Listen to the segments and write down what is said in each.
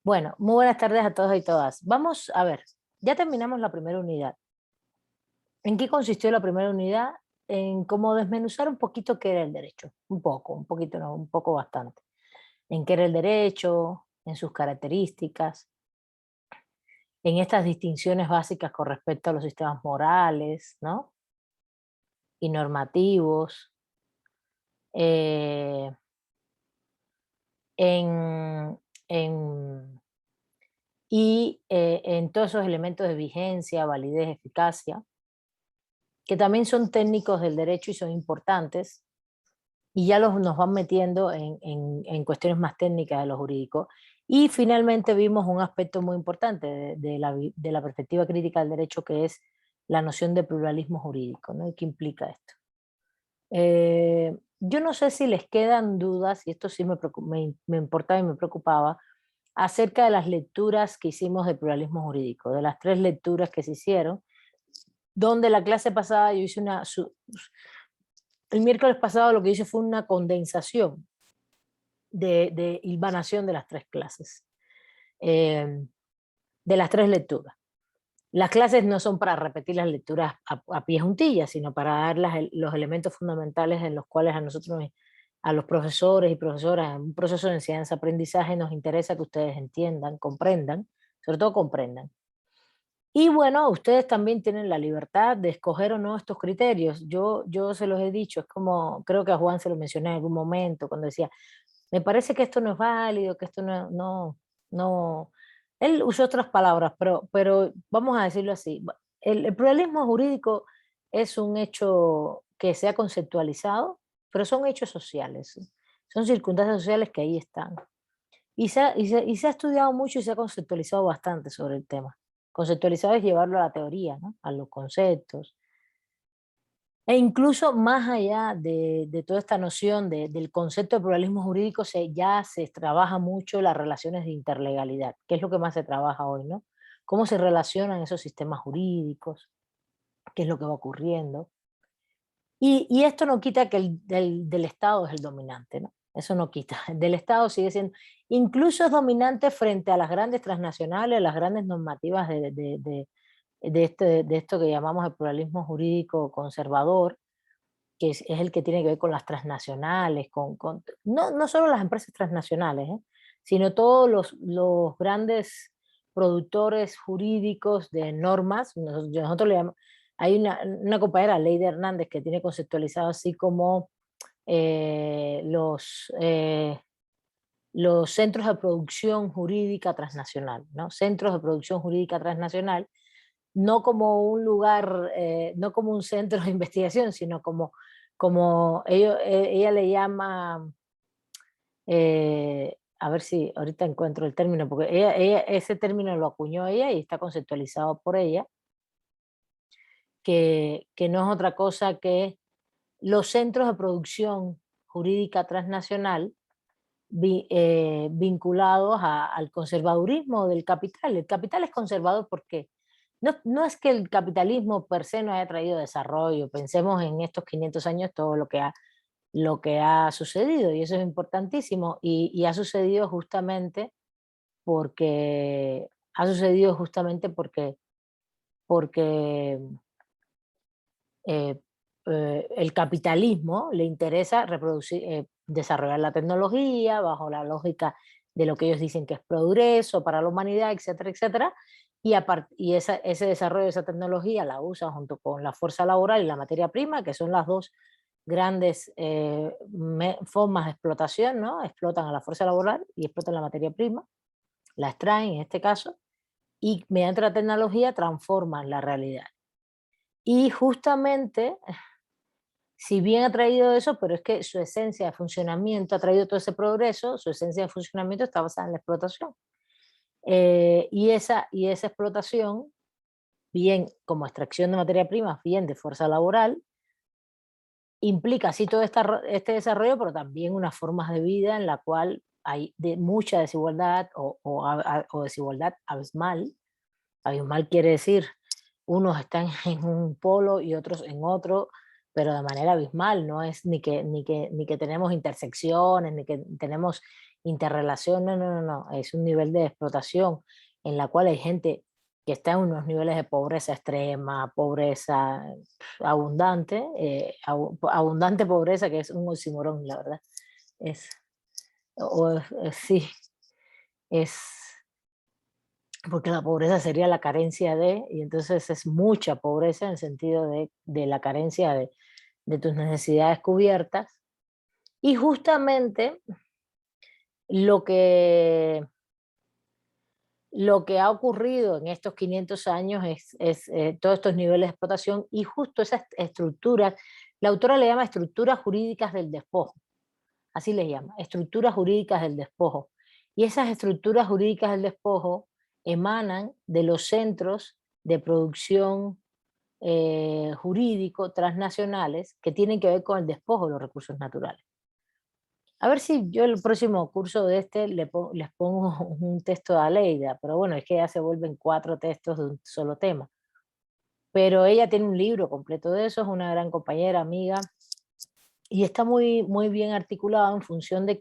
Bueno, muy buenas tardes a todos y todas. Vamos a ver, ya terminamos la primera unidad. ¿En qué consistió la primera unidad? En cómo desmenuzar un poquito qué era el derecho. Un poquito no, un poco bastante. En qué era el derecho, en sus características, en estas distinciones básicas con respecto a los sistemas morales, ¿no? Y normativos, eh, en, en en todos esos elementos de vigencia, validez, eficacia, que también son técnicos del derecho y son importantes, y ya nos van metiendo en cuestiones más técnicas de lo jurídico. Y finalmente vimos un aspecto muy importante de la perspectiva crítica del derecho, que es la noción de pluralismo jurídico, ¿no? ¿Y qué implica esto? Yo no sé si les quedan dudas, y esto sí me importaba y me preocupaba, acerca de las lecturas que hicimos de pluralismo jurídico, de las 3 lecturas que se hicieron, donde la clase pasada yo hice el miércoles pasado lo que hice fue una condensación de hilvanación de las 3 clases, de las 3 lecturas. Las clases no son para repetir las lecturas a pie juntillas, sino para dar los elementos fundamentales en los cuales a nosotros, a los profesores y profesoras, en un proceso de enseñanza-aprendizaje, nos interesa que ustedes entiendan, comprendan, sobre todo comprendan. Y bueno, ustedes también tienen la libertad de escoger o no estos criterios. Yo se los he dicho, es como, creo que a Juan se lo mencioné en algún momento, cuando decía, me parece que esto no es válido, que esto no. Él usó otras palabras, pero vamos a decirlo así. El pluralismo jurídico es un hecho que se ha conceptualizado, pero son hechos sociales, ¿sí? Son circunstancias sociales que ahí están. Y se ha estudiado mucho y se ha conceptualizado bastante sobre el tema. Conceptualizado es llevarlo a la teoría, ¿no? A los conceptos. E incluso más allá de toda esta noción del concepto de pluralismo jurídico, ya se trabaja mucho las relaciones de interlegalidad, que es lo que más se trabaja hoy, ¿no? Cómo se relacionan esos sistemas jurídicos, qué es lo que va ocurriendo. Y esto no quita que del Estado es el dominante, ¿no? Eso no quita. Del Estado sigue siendo, incluso es dominante frente a las grandes transnacionales, las grandes normativas de esto que llamamos el pluralismo jurídico conservador, que es el que tiene que ver con las transnacionales, no solo las empresas transnacionales, sino todos los grandes productores jurídicos de normas. Nosotros le llamamos, hay una compañera, Leyde Hernández, que tiene conceptualizado así como eh, los, eh, los centros de producción jurídica transnacional, ¿no? Centros de producción jurídica transnacional, no como un lugar, no como un centro de investigación, sino ella le llama, a ver si ahorita encuentro el término, porque ese término lo acuñó ella y está conceptualizado por ella, que no es otra cosa que los centros de producción jurídica transnacional vinculados al conservadurismo del capital. El capital es conservador porque no es que el capitalismo per se no haya traído desarrollo. Pensemos en estos 500 años todo lo que ha sucedido, y eso es importantísimo, y ha sucedido justamente porque porque eh, el capitalismo le interesa desarrollar la tecnología bajo la lógica de lo que ellos dicen que es progreso para la humanidad, etcétera, etcétera, ese desarrollo de esa tecnología la usan junto con la fuerza laboral y la materia prima, que son las dos grandes formas de explotación, ¿no? Explotan a la fuerza laboral y explotan la materia prima, la extraen en este caso, y mediante la tecnología transforman la realidad. Y justamente, si bien ha traído eso, pero es que su esencia de funcionamiento ha traído todo ese progreso, su esencia de funcionamiento está basada en la explotación. Y esa explotación, bien como extracción de materia prima, bien de fuerza laboral, implica sí todo este desarrollo, pero también unas formas de vida en la cual hay mucha desigualdad o desigualdad abismal. Abismal quiere decir, unos están en un polo y otros en otro, pero de manera abismal. No es ni que tenemos intersecciones, ni que tenemos interrelación, no, es un nivel de explotación en la cual hay gente que está en unos niveles de pobreza extrema, pobreza abundante, abundante pobreza, que es un oxímoron, la verdad. Es, sí, es porque la pobreza sería la carencia de, y entonces es mucha pobreza en el sentido de la carencia de tus necesidades cubiertas. Y justamente lo que, lo que ha ocurrido en estos 500 años es todos estos niveles de explotación y justo esas estructuras, la autora le llama estructuras jurídicas del despojo, así les llama, estructuras jurídicas del despojo. Y esas estructuras jurídicas del despojo emanan de los centros de producción jurídico transnacionales que tienen que ver con el despojo de los recursos naturales. A ver si yo el próximo curso de les pongo un texto de Aleida, pero bueno, es que ya se vuelven 4 textos de un solo tema. Pero ella tiene un libro completo de eso, es una gran compañera, amiga, y está muy, muy bien articulado en función de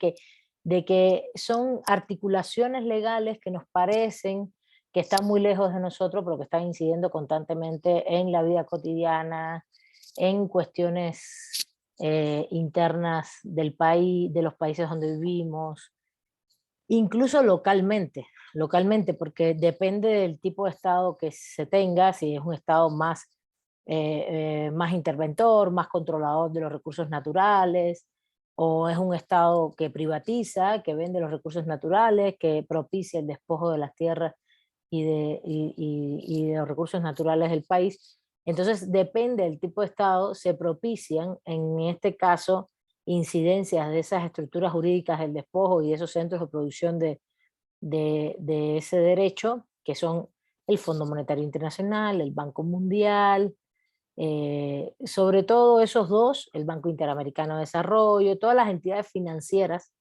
que son articulaciones legales que nos parecen que están muy lejos de nosotros, pero que están incidiendo constantemente en la vida cotidiana, en cuestiones internas del país, de los países donde vivimos, incluso localmente, porque depende del tipo de Estado que se tenga, si es un Estado más, más interventor, más controlador de los recursos naturales, o es un Estado que privatiza, que vende los recursos naturales, que propicia el despojo de las tierras y de los recursos naturales del país. Entonces, depende del tipo de Estado, se propician, en este caso, incidencias de esas estructuras jurídicas del despojo y de esos centros de producción de ese derecho, que son el Fondo Monetario Internacional, el Banco Mundial, sobre todo esos dos, el Banco Interamericano de Desarrollo, todas las entidades financieras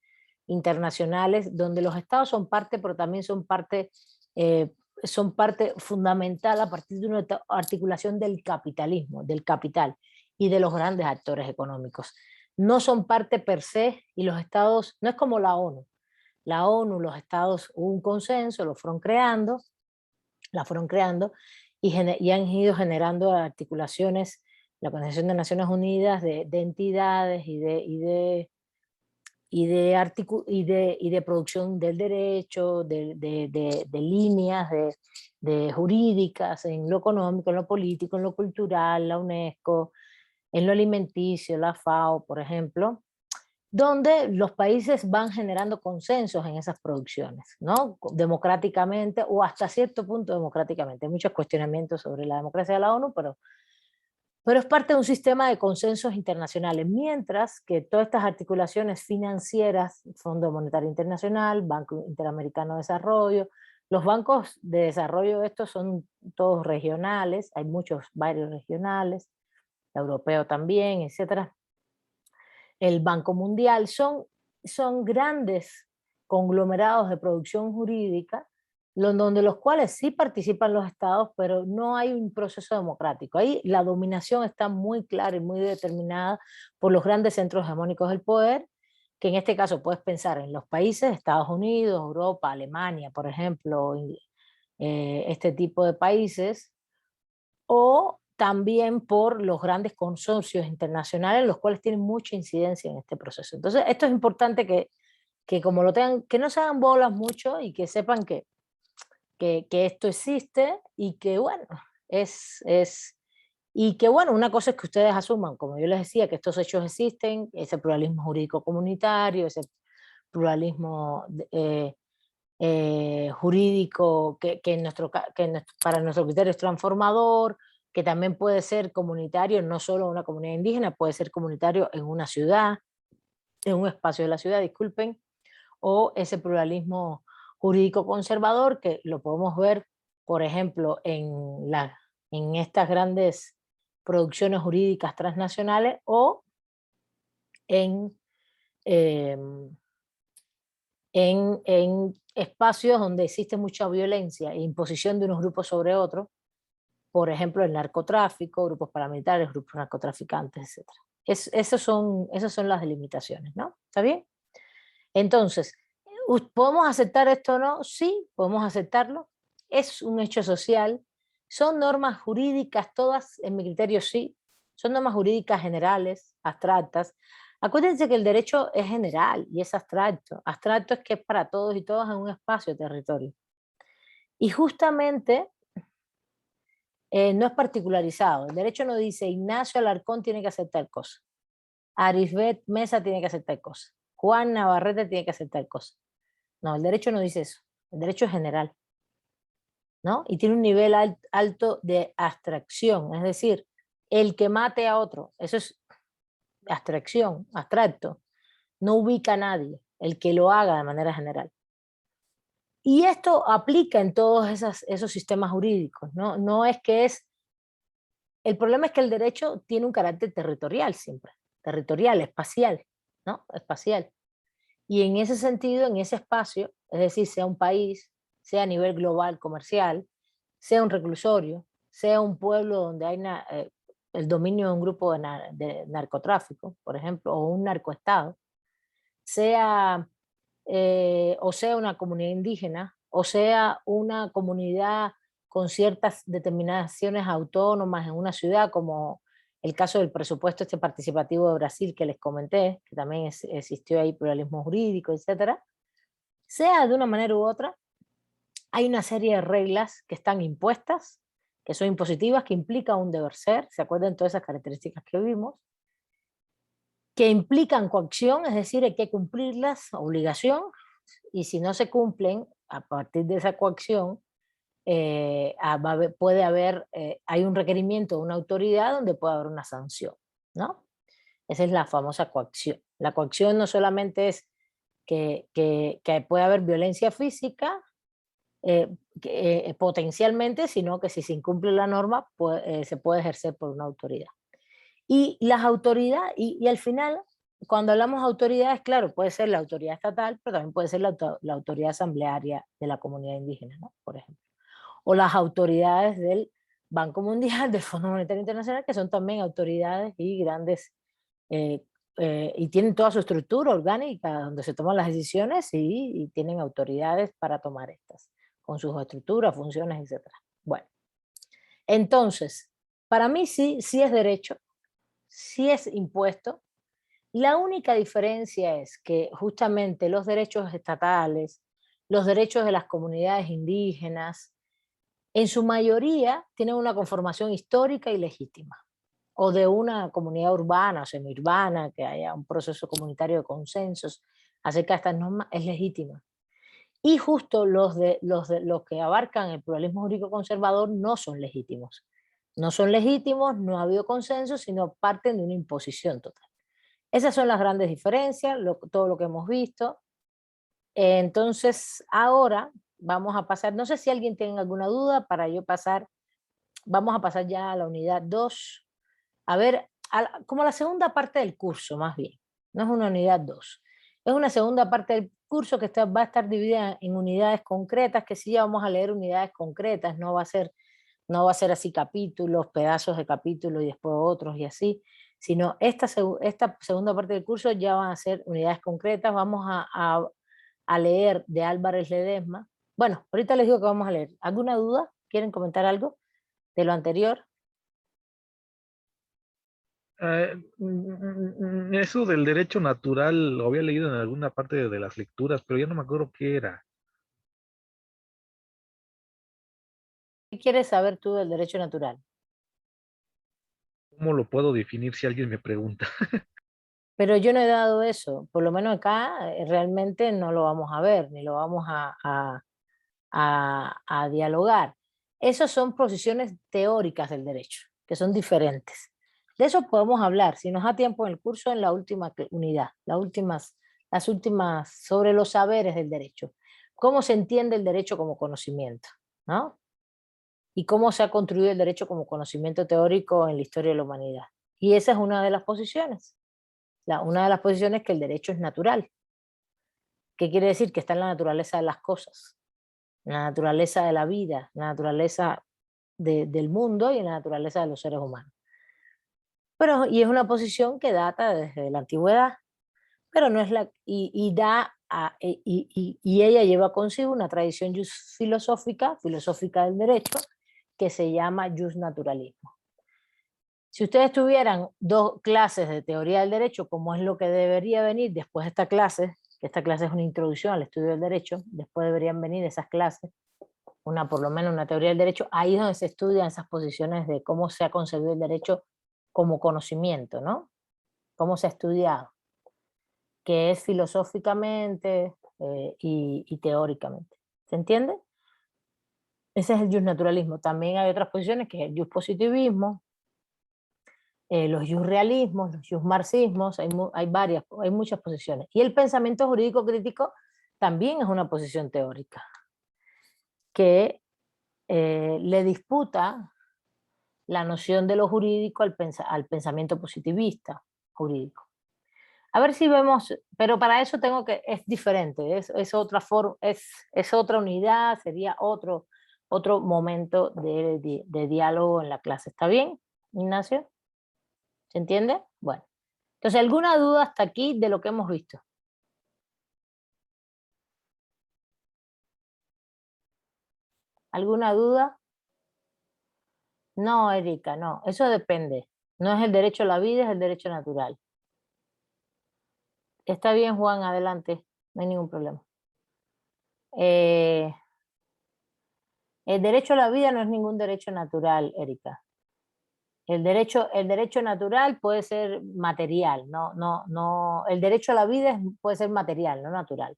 internacionales, donde los estados son parte, pero también son parte fundamental a partir de una articulación del capitalismo, del capital y de los grandes actores económicos. No son parte per se y los estados, no es como la ONU. La ONU, los estados, hubo un consenso, la fueron creando y han ido generando articulaciones, la Organización de Naciones Unidas, de entidades y de producción del derecho, de líneas de jurídicas en lo económico, en lo político, en lo cultural, la UNESCO, en lo alimenticio, la FAO, por ejemplo, donde los países van generando consensos en esas producciones, ¿no? Democráticamente o hasta cierto punto democráticamente. Hay muchos cuestionamientos sobre la democracia de la ONU, pero es parte de un sistema de consensos internacionales, mientras que todas estas articulaciones financieras, Fondo Monetario Internacional, Banco Interamericano de Desarrollo, los bancos de desarrollo estos son todos regionales, hay varios regionales, europeo también, etcétera. El Banco Mundial, son grandes conglomerados de producción jurídica, donde los cuales sí participan los estados, pero no hay un proceso democrático. Ahí la dominación está muy clara y muy determinada por los grandes centros hegemónicos del poder, que en este caso puedes pensar en los países, Estados Unidos, Europa, Alemania, por ejemplo, este tipo de países, o también por los grandes consorcios internacionales, los cuales tienen mucha incidencia en este proceso. Entonces, esto es importante que como lo tengan, que no se hagan bolas mucho y que sepan que esto existe y que, bueno, y que, bueno, una cosa es que ustedes asuman, como yo les decía, que estos hechos existen, ese pluralismo jurídico comunitario, ese pluralismo jurídico para nuestro criterio es transformador, que también puede ser comunitario, no solo en una comunidad indígena, puede ser comunitario en una ciudad, en un espacio de la ciudad, disculpen, o ese pluralismo jurídico conservador que lo podemos ver, por ejemplo, en estas grandes producciones jurídicas transnacionales o en, eh, en espacios donde existe mucha violencia e imposición de unos grupos sobre otros, por ejemplo, el narcotráfico, grupos paramilitares, grupos narcotraficantes, etc. Esas son las delimitaciones, ¿no? ¿Está bien? Entonces, ¿Podemos aceptar esto o no? Sí, podemos aceptarlo. Es un hecho social. Son normas jurídicas, todas, en mi criterio, sí. Son normas jurídicas generales, abstractas. Acuérdense que el derecho es general y es abstracto. Abstracto es que es para todos y todas en un espacio de territorio. Y justamente no es particularizado. El derecho no dice Ignacio Alarcón tiene que hacer tal cosa. Arisbet Mesa tiene que hacer tal cosa. Juan Navarrete tiene que hacer tal cosa. No, el derecho no dice eso. El derecho es general, ¿no? Y tiene un nivel alto de abstracción. Es decir, el que mate a otro, eso es abstracción, abstracto. No ubica a nadie, el que lo haga de manera general. Y esto aplica en todos esos sistemas jurídicos, ¿no? No es que es... El problema es que el derecho tiene un carácter territorial siempre, territorial, espacial, ¿no? Espacial. Y en ese sentido, en ese espacio, es decir, sea un país, sea a nivel global comercial, sea un reclusorio, sea un pueblo donde hay el dominio de un grupo de narcotráfico, por ejemplo, o un narcoestado, sea, o sea una comunidad indígena, o sea una comunidad con ciertas determinaciones autónomas en una ciudad, como el caso del presupuesto este participativo de Brasil que les comenté, que también existió ahí pluralismo jurídico, etcétera, sea de una manera u otra, hay una serie de reglas que están impuestas, que son impositivas, que implican un deber ser, ¿se acuerdan todas esas características que vimos? Que implican coacción, es decir, hay que cumplirlas, obligación, y si no se cumplen, a partir de esa coacción, puede haber, hay un requerimiento de una autoridad donde puede haber una sanción, ¿no? Esa es la famosa coacción. La coacción no solamente es que puede haber violencia física, potencialmente, sino que si se incumple la norma, se puede ejercer por una autoridad. Y las autoridades, y al final, cuando hablamos de autoridades, claro, puede ser la autoridad estatal, pero también puede ser la autoridad asamblearia de la comunidad indígena, ¿no? Por ejemplo. O las autoridades del Banco Mundial, del Fondo Monetario Internacional, que son también autoridades y grandes, eh, y tienen toda su estructura orgánica donde se toman las decisiones y tienen autoridades para tomar estas, con sus estructuras, funciones, etcétera. Bueno, entonces, para mí sí, sí es derecho, sí es impuesto. La única diferencia es que justamente los derechos estatales, los derechos de las comunidades indígenas, en su mayoría tienen una conformación histórica y legítima, o de una comunidad urbana o semiurbana, que haya un proceso comunitario de consensos acerca de estas normas, es legítima. Y justo los que abarcan el pluralismo jurídico conservador no son legítimos. No son legítimos, no ha habido consenso, sino parten de una imposición total. Esas son las grandes diferencias, todo lo que hemos visto. Entonces, ahora vamos a pasar, no sé si alguien tiene alguna duda para yo pasar, vamos a pasar ya a la unidad 2, a ver, como la segunda parte del curso más bien, no es una unidad 2, es una segunda parte del curso que va a estar dividida en unidades concretas, que sí ya vamos a leer unidades concretas, no va a ser así capítulos, pedazos de capítulos y después otros y así, sino esta segunda parte del curso ya van a ser unidades concretas, vamos a leer de Álvarez Ledesma. Bueno, ahorita les digo que vamos a leer. ¿Alguna duda? ¿Quieren comentar algo de lo anterior? Eso del derecho natural lo había leído en alguna parte de las lecturas, pero ya no me acuerdo qué era. ¿Qué quieres saber tú del derecho natural? ¿Cómo lo puedo definir si alguien me pregunta? Pero yo no he dado eso, por lo menos acá realmente no lo vamos a ver, ni lo vamos a dialogar. Esas son posiciones teóricas del derecho, que son diferentes. De eso podemos hablar, si nos da tiempo en el curso, en la última unidad, las últimas sobre los saberes del derecho. Cómo se entiende el derecho como conocimiento, ¿no? Y cómo se ha construido el derecho como conocimiento teórico en la historia de la humanidad. Y esa es una de las posiciones. Una de las posiciones es que el derecho es natural. ¿Qué quiere decir? Que está en la naturaleza de las cosas, en la naturaleza de la vida, en la naturaleza del mundo y en la naturaleza de los seres humanos. Y es una posición que data desde la antigüedad, pero no es y da y ella lleva consigo una tradición filosófica del derecho, que se llama justnaturalismo. Si ustedes tuvieran 2 clases de teoría del derecho, como es lo que debería venir después de esta clase, que esta clase es una introducción al estudio del derecho, después deberían venir esas clases, por lo menos una teoría del derecho, ahí es donde se estudian esas posiciones de cómo se ha concebido el derecho como conocimiento, ¿no? Cómo se ha estudiado, que es filosóficamente y teóricamente. ¿Se entiende? Ese es el justnaturalismo. También hay otras posiciones, que es el justpositivismo, los jusrealismos, los jusmarxismos, hay muchas posiciones. Y el pensamiento jurídico crítico también es una posición teórica, que le disputa la noción de lo jurídico al pensamiento positivista jurídico. A ver si vemos, pero para eso es diferente, es otra forma, es otra unidad, sería otro momento de diálogo en la clase. ¿Está bien, Ignacio? ¿Se entiende? Bueno. Entonces, ¿alguna duda hasta aquí de lo que hemos visto? ¿Alguna duda? No, Erika, no. Eso depende. No es el derecho a la vida, es el derecho natural. Está bien, Juan, adelante. No hay ningún problema. El derecho a la vida no es ningún derecho natural, Erika. El derecho natural puede ser material, no. El derecho a la vida puede ser material, no natural.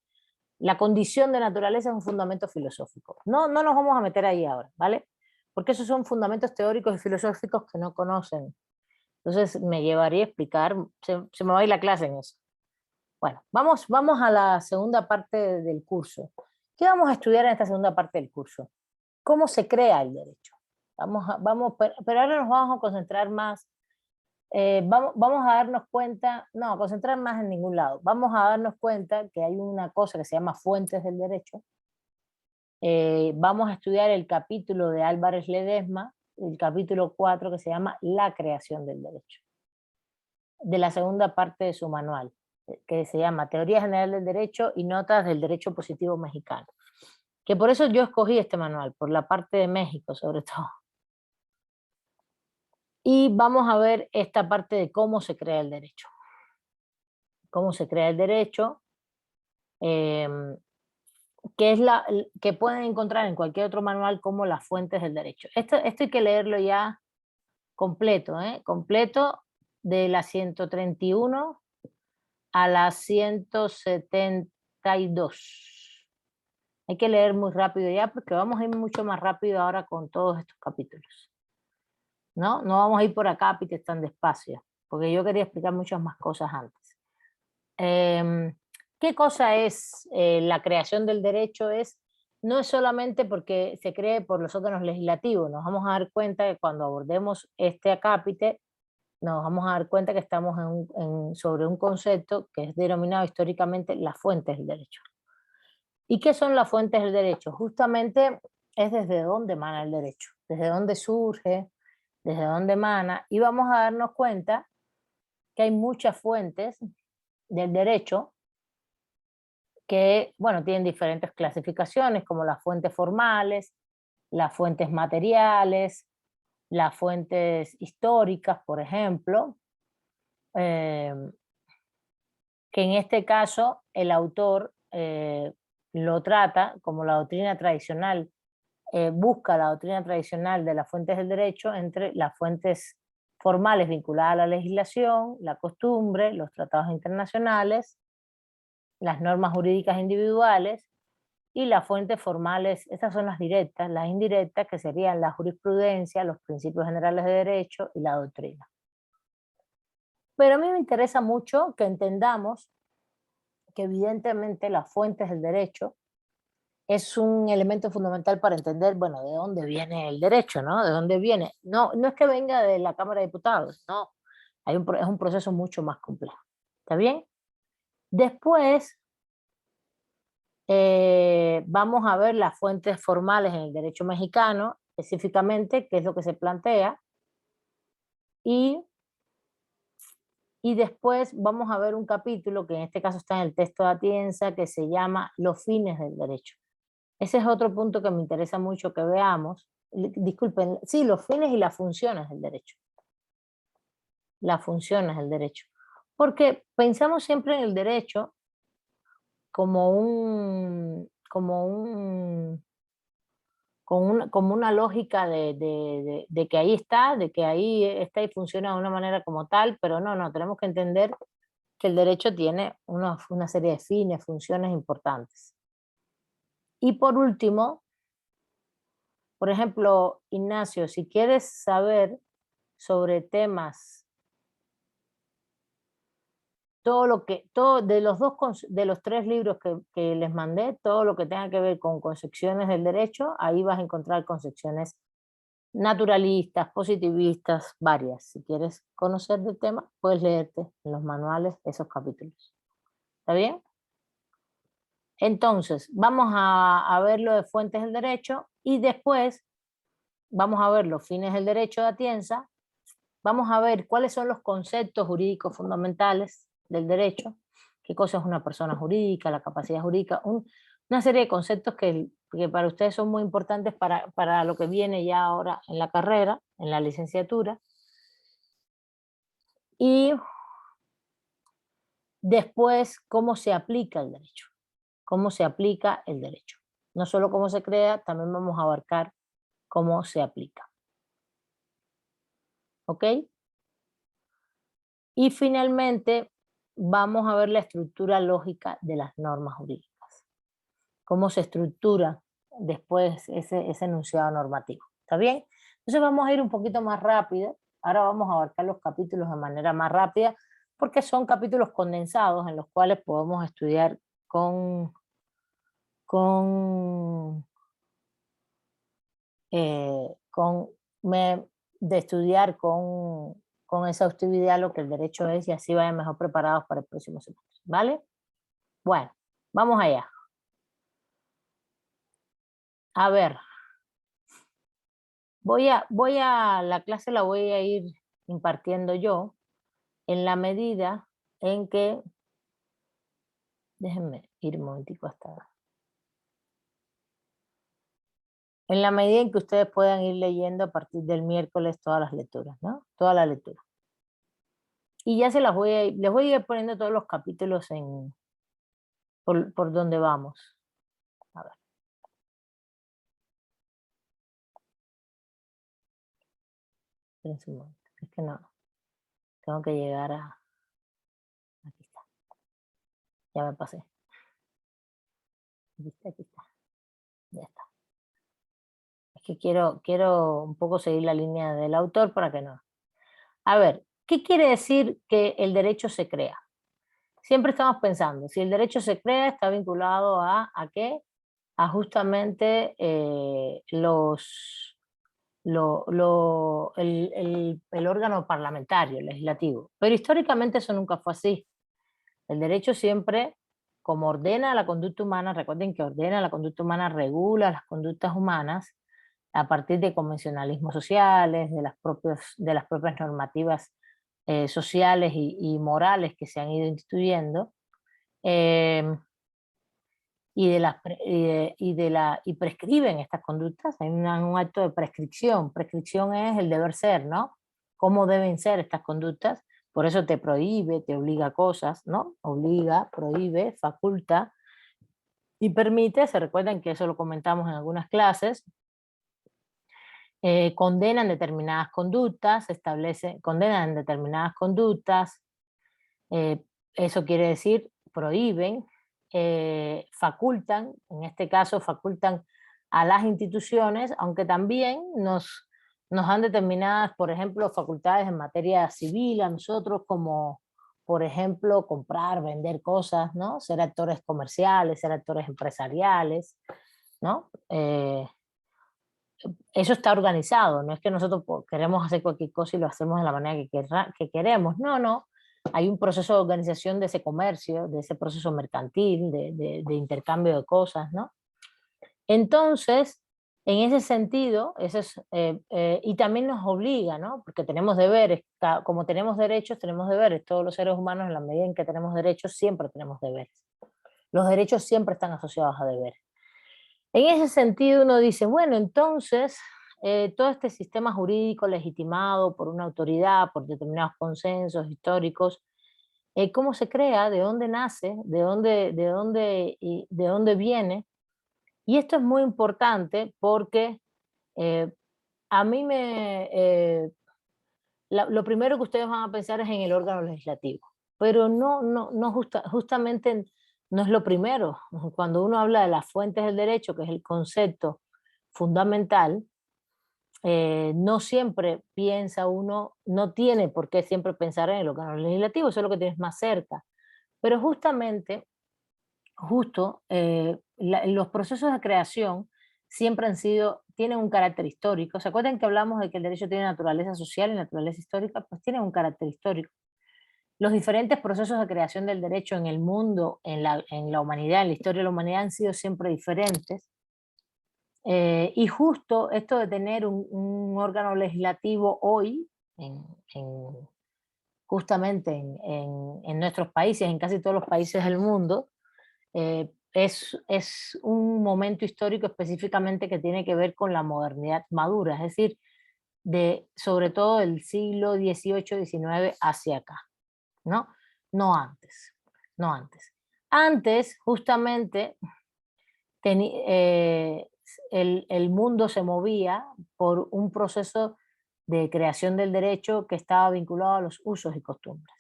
La condición de naturaleza es un fundamento filosófico. No nos vamos a meter ahí ahora, ¿vale? Porque esos son fundamentos teóricos y filosóficos que no conocen. Entonces me llevaría a explicar, se me va a ir la clase en eso. Bueno, vamos a la segunda parte del curso. ¿Qué vamos a estudiar en esta segunda parte del curso? ¿Cómo se crea el derecho? Pero ahora nos vamos a concentrar más, vamos a darnos cuenta, no, concentrar más en ningún lado. Vamos a darnos cuenta que hay una cosa que se llama fuentes del derecho. Vamos a estudiar el capítulo de Álvarez Ledesma, el capítulo 4, que se llama La creación del derecho, de la segunda parte de su manual, que se llama Teoría General del Derecho y Notas del Derecho Positivo Mexicano. Que por eso yo escogí este manual, por la parte de México sobre todo. Y vamos a ver esta parte de cómo se crea el derecho. Cómo se crea el derecho, que pueden encontrar en cualquier otro manual como las fuentes del derecho. Esto hay que leerlo ya completo, completo, de la 131 a la 172. Hay que leer muy rápido ya, porque vamos a ir mucho más rápido ahora con todos estos capítulos. No vamos a ir por acá y tan despacio, porque yo quería explicar muchas más cosas antes. ¿Qué cosa es la creación del derecho? No es solamente porque se cree por los órganos legislativos. Nos vamos a dar cuenta que cuando abordemos este acápite, nos vamos a dar cuenta que estamos sobre un concepto que es denominado históricamente las fuentes del derecho. ¿Y qué son las fuentes del derecho? Justamente es desde dónde emana el derecho, desde dónde surge, desde dónde emana, y vamos a darnos cuenta que hay muchas fuentes del derecho que, bueno, tienen diferentes clasificaciones, como las fuentes formales, las fuentes materiales, las fuentes históricas, por ejemplo, que en este caso el autor lo trata como la doctrina tradicional, busca la doctrina tradicional de las fuentes del derecho entre las fuentes formales vinculadas a la legislación, la costumbre, los tratados internacionales, las normas jurídicas individuales, y las fuentes formales, estas son las directas, las indirectas, que serían la jurisprudencia, los principios generales de derecho y la doctrina. Pero a mí me interesa mucho que entendamos que evidentemente las fuentes del derecho es un elemento fundamental para entender, bueno, de dónde viene el derecho, ¿no? ¿De dónde viene? No es que venga de la Cámara de Diputados, no. Es un proceso mucho más complejo. ¿Está bien? Después vamos a ver las fuentes formales en el derecho mexicano, específicamente, qué es lo que se plantea, y Y después vamos a ver un capítulo que en este caso está en el texto de Atienza, que se llama Los fines del derecho. Ese es otro punto que me interesa mucho que veamos. Disculpen, sí, los fines y las funciones del derecho. Las funciones del derecho. Porque pensamos siempre en el derecho como como una lógica de que ahí está, de que ahí está y funciona de una manera como tal, pero no, tenemos que entender que el derecho tiene una serie de fines, funciones importantes. Y por último, por ejemplo, Ignacio, si quieres saber sobre temas, todo de de los 3 libros que les mandé, todo lo que tenga que ver con concepciones del derecho, ahí vas a encontrar concepciones naturalistas, positivistas, varias. Si quieres conocer del tema, puedes leerte en los manuales esos capítulos. ¿Está bien? Entonces, vamos a ver lo de fuentes del derecho y después vamos a ver los fines del derecho de Atienza, vamos a ver cuáles son los conceptos jurídicos fundamentales del derecho, qué cosa es una persona jurídica, la capacidad jurídica, una serie de conceptos que para ustedes son muy importantes para lo que viene ya ahora en la carrera, en la licenciatura. Y después, cómo se aplica el derecho. Cómo se aplica el derecho. No solo cómo se crea, también vamos a abarcar cómo se aplica. ¿Ok? Y finalmente, vamos a ver la estructura lógica de las normas jurídicas. Cómo se estructura después ese enunciado normativo. ¿Está bien? Entonces vamos a ir un poquito más rápido. Ahora vamos a abarcar los capítulos de manera más rápida, porque son capítulos condensados en los cuales podemos estudiar de estudiar con exhaustividad lo que el derecho es y así vayan mejor preparados para el próximo semestre. ¿Vale? Bueno, vamos allá. A ver, la clase la voy a ir impartiendo yo en la medida en que, déjenme ir un momentico hasta, en la medida en que ustedes puedan ir leyendo a partir del miércoles todas las lecturas, ¿no? Toda la lectura. Y ya les voy a ir poniendo todos los capítulos por donde vamos. A ver. Espérense un momento. Es que no. Tengo que llegar a... Aquí está. Ya me pasé. Aquí está. Ya está. Es que quiero un poco seguir la línea del autor para que no. A ver, ¿qué quiere decir que el derecho se crea? Siempre estamos pensando, si el derecho se crea, está vinculado ¿a qué? A justamente el órgano parlamentario, legislativo. Pero históricamente eso nunca fue así. El derecho siempre, como ordena la conducta humana, recuerden que ordena la conducta humana, regula las conductas humanas a partir de convencionalismos sociales, de las propias normativas sociales y morales que se han ido instituyendo, y prescriben estas conductas. Hay un acto de prescripción. Prescripción es el deber ser, ¿no? Cómo deben ser estas conductas. Por eso te prohíbe, te obliga a cosas, ¿no? Obliga, prohíbe, faculta y permite. Se recuerdan que eso lo comentamos en algunas clases. Condenan determinadas conductas, condenan determinadas conductas. Eso quiere decir prohíben, facultan, en este caso facultan a las instituciones, aunque también nos dan determinadas, por ejemplo, facultades en materia civil a nosotros, como por ejemplo comprar, vender cosas, ¿no? Ser actores comerciales, ser actores empresariales, ¿no? Eso está organizado, no es que nosotros queremos hacer cualquier cosa y lo hacemos de la manera que queremos, no. Hay un proceso de organización de ese comercio, de ese proceso mercantil, de intercambio de cosas, ¿no? Entonces, En ese sentido, y también nos obliga, ¿no? Porque tenemos deberes, como tenemos derechos, tenemos deberes. Todos los seres humanos, en la medida en que tenemos derechos, siempre tenemos deberes. Los derechos siempre están asociados a deberes. En ese sentido, uno dice, bueno, entonces, todo este sistema jurídico legitimado por una autoridad, por determinados consensos históricos, ¿cómo se crea? ¿De dónde nace? ¿De dónde viene? Y esto es muy importante porque eh, a mí lo primero que ustedes van a pensar es en el órgano legislativo, pero justamente no es lo primero. Cuando uno habla de las fuentes del derecho, que es el concepto fundamental, no siempre piensa uno, no tiene por qué siempre pensar en el órgano legislativo, eso es lo que tienes más cerca. Pero los procesos de creación siempre tienen un carácter histórico. ¿Se acuerdan que hablamos de que el derecho tiene naturaleza social y naturaleza histórica? Pues tienen un carácter histórico. Los diferentes procesos de creación del derecho en el mundo, en la humanidad, en la historia de la humanidad, han sido siempre diferentes. Y justo esto de tener un órgano legislativo hoy, en, en- justamente en nuestros países, en casi todos los países del mundo, es un momento histórico específicamente que tiene que ver con la modernidad madura, es decir, sobre todo del siglo XVIII, XIX hacia acá, ¿no? No antes, no antes. Antes, justamente, el mundo se movía por un proceso de creación del derecho que estaba vinculado a los usos y costumbres.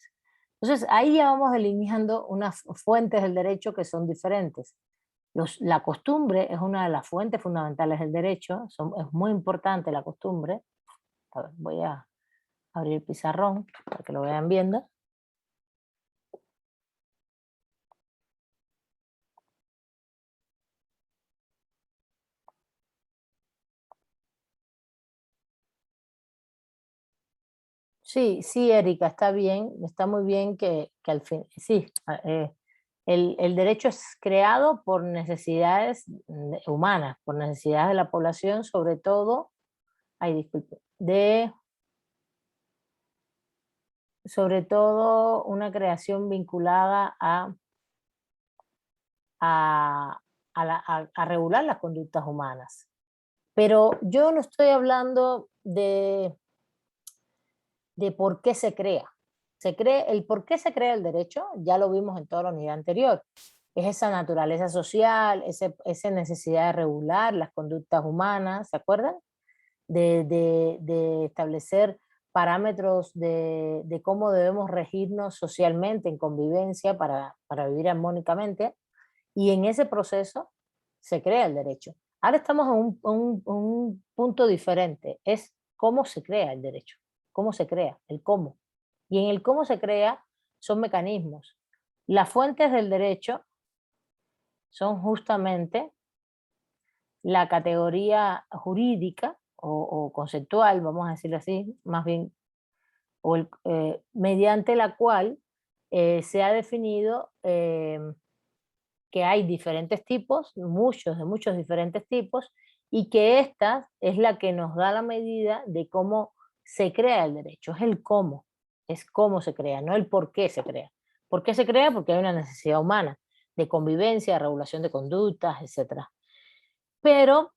Entonces, ahí ya vamos delineando unas fuentes del derecho que son diferentes. La costumbre es una de las fuentes fundamentales del derecho, es muy importante la costumbre. A ver, voy a abrir el pizarrón para que lo vean viendo. Sí, sí, Erika, está bien, está muy bien que al fin, sí, el derecho es creado por necesidades humanas, por necesidades de la población, sobre todo, ay, disculpe, sobre todo una creación vinculada a, a regular las conductas humanas. Pero yo no estoy hablando de por qué se crea. El por qué se crea el derecho, ya lo vimos en toda la unidad anterior. Es esa naturaleza social, esa necesidad de regular las conductas humanas, ¿se acuerdan? De establecer parámetros de cómo debemos regirnos socialmente en convivencia para vivir armónicamente. Y en ese proceso se crea el derecho. Ahora estamos en un punto diferente, es cómo se crea el derecho, cómo se crea, el cómo. Y en el cómo se crea son mecanismos. Las fuentes del derecho son justamente la categoría jurídica o conceptual, vamos a decirlo así, más bien, mediante la cual se ha definido que hay diferentes tipos, de muchos diferentes tipos, y que esta es la que nos da la medida de cómo se crea el derecho, es cómo se crea, no el por qué se crea. ¿Por qué se crea? Porque hay una necesidad humana de convivencia, de regulación de conductas, etc. Pero,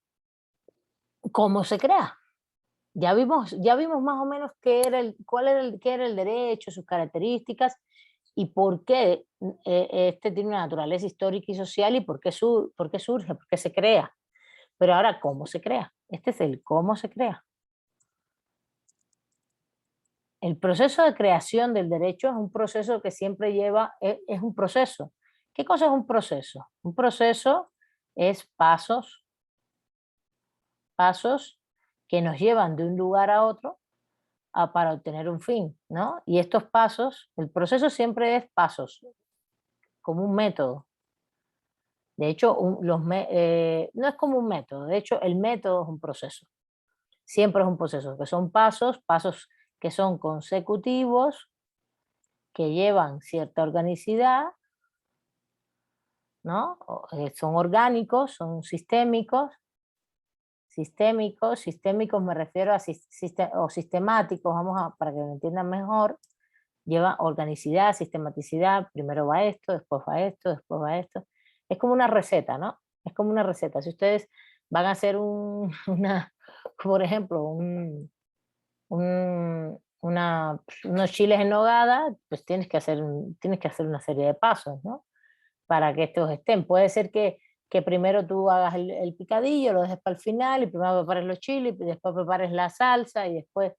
¿cómo se crea? Ya vimos más o menos qué era el derecho, sus características y por qué este tiene una naturaleza histórica y social y por qué surge, por qué se crea. Pero ahora, ¿cómo se crea? Este es el cómo se crea. El proceso de creación del derecho es un proceso que siempre es un proceso. ¿Qué cosa es un proceso? Un proceso es pasos que nos llevan de un lugar a otro para obtener un fin, ¿no? Y estos pasos, el proceso siempre es pasos, como un método. De hecho, no es como un método, de hecho el método es un proceso. Siempre es un proceso, que son pasos que son consecutivos, que llevan cierta organicidad, ¿no? Son orgánicos, son sistémicos, Sistémicos me refiero a sistemáticos, para que me entiendan mejor, lleva organicidad, sistematicidad, primero va esto, después va esto, después va esto. Es como una receta, ¿no? Es como una receta. Si ustedes van a hacer por ejemplo, unos chiles en nogada, pues tienes que hacer una serie de pasos, ¿no? Para que estos estén. Puede ser que primero tú hagas el picadillo, lo dejes para el final, y primero prepares los chiles, y después prepares la salsa, y después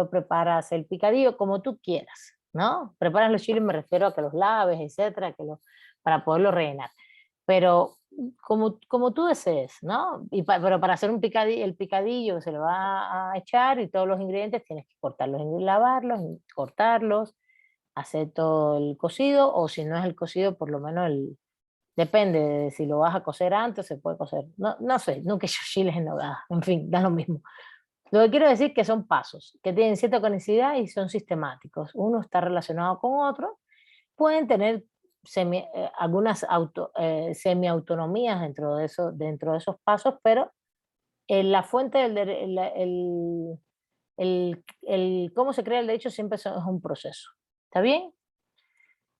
preparas el picadillo, como tú quieras, ¿no? Preparas los chiles, me refiero a que los laves, etcétera, para poderlo rellenar. Pero como tú desees, ¿no? Pero para hacer el picadillo se lo va a echar, y todos los ingredientes tienes que cortarlos, lavarlos, cortarlos, hacer todo el cocido, o si no es el cocido, por lo menos depende de si lo vas a cocer antes, se puede cocer. No, no sé, nunca he hecho chiles en nogada, en fin, da lo mismo. Lo que quiero decir es que son pasos, que tienen cierta conicidad y son sistemáticos. Uno está relacionado con otro, pueden tener algunas semi-autonomías dentro de esos pasos, pero la fuente cómo se crea el derecho siempre es un proceso. ¿Está bien?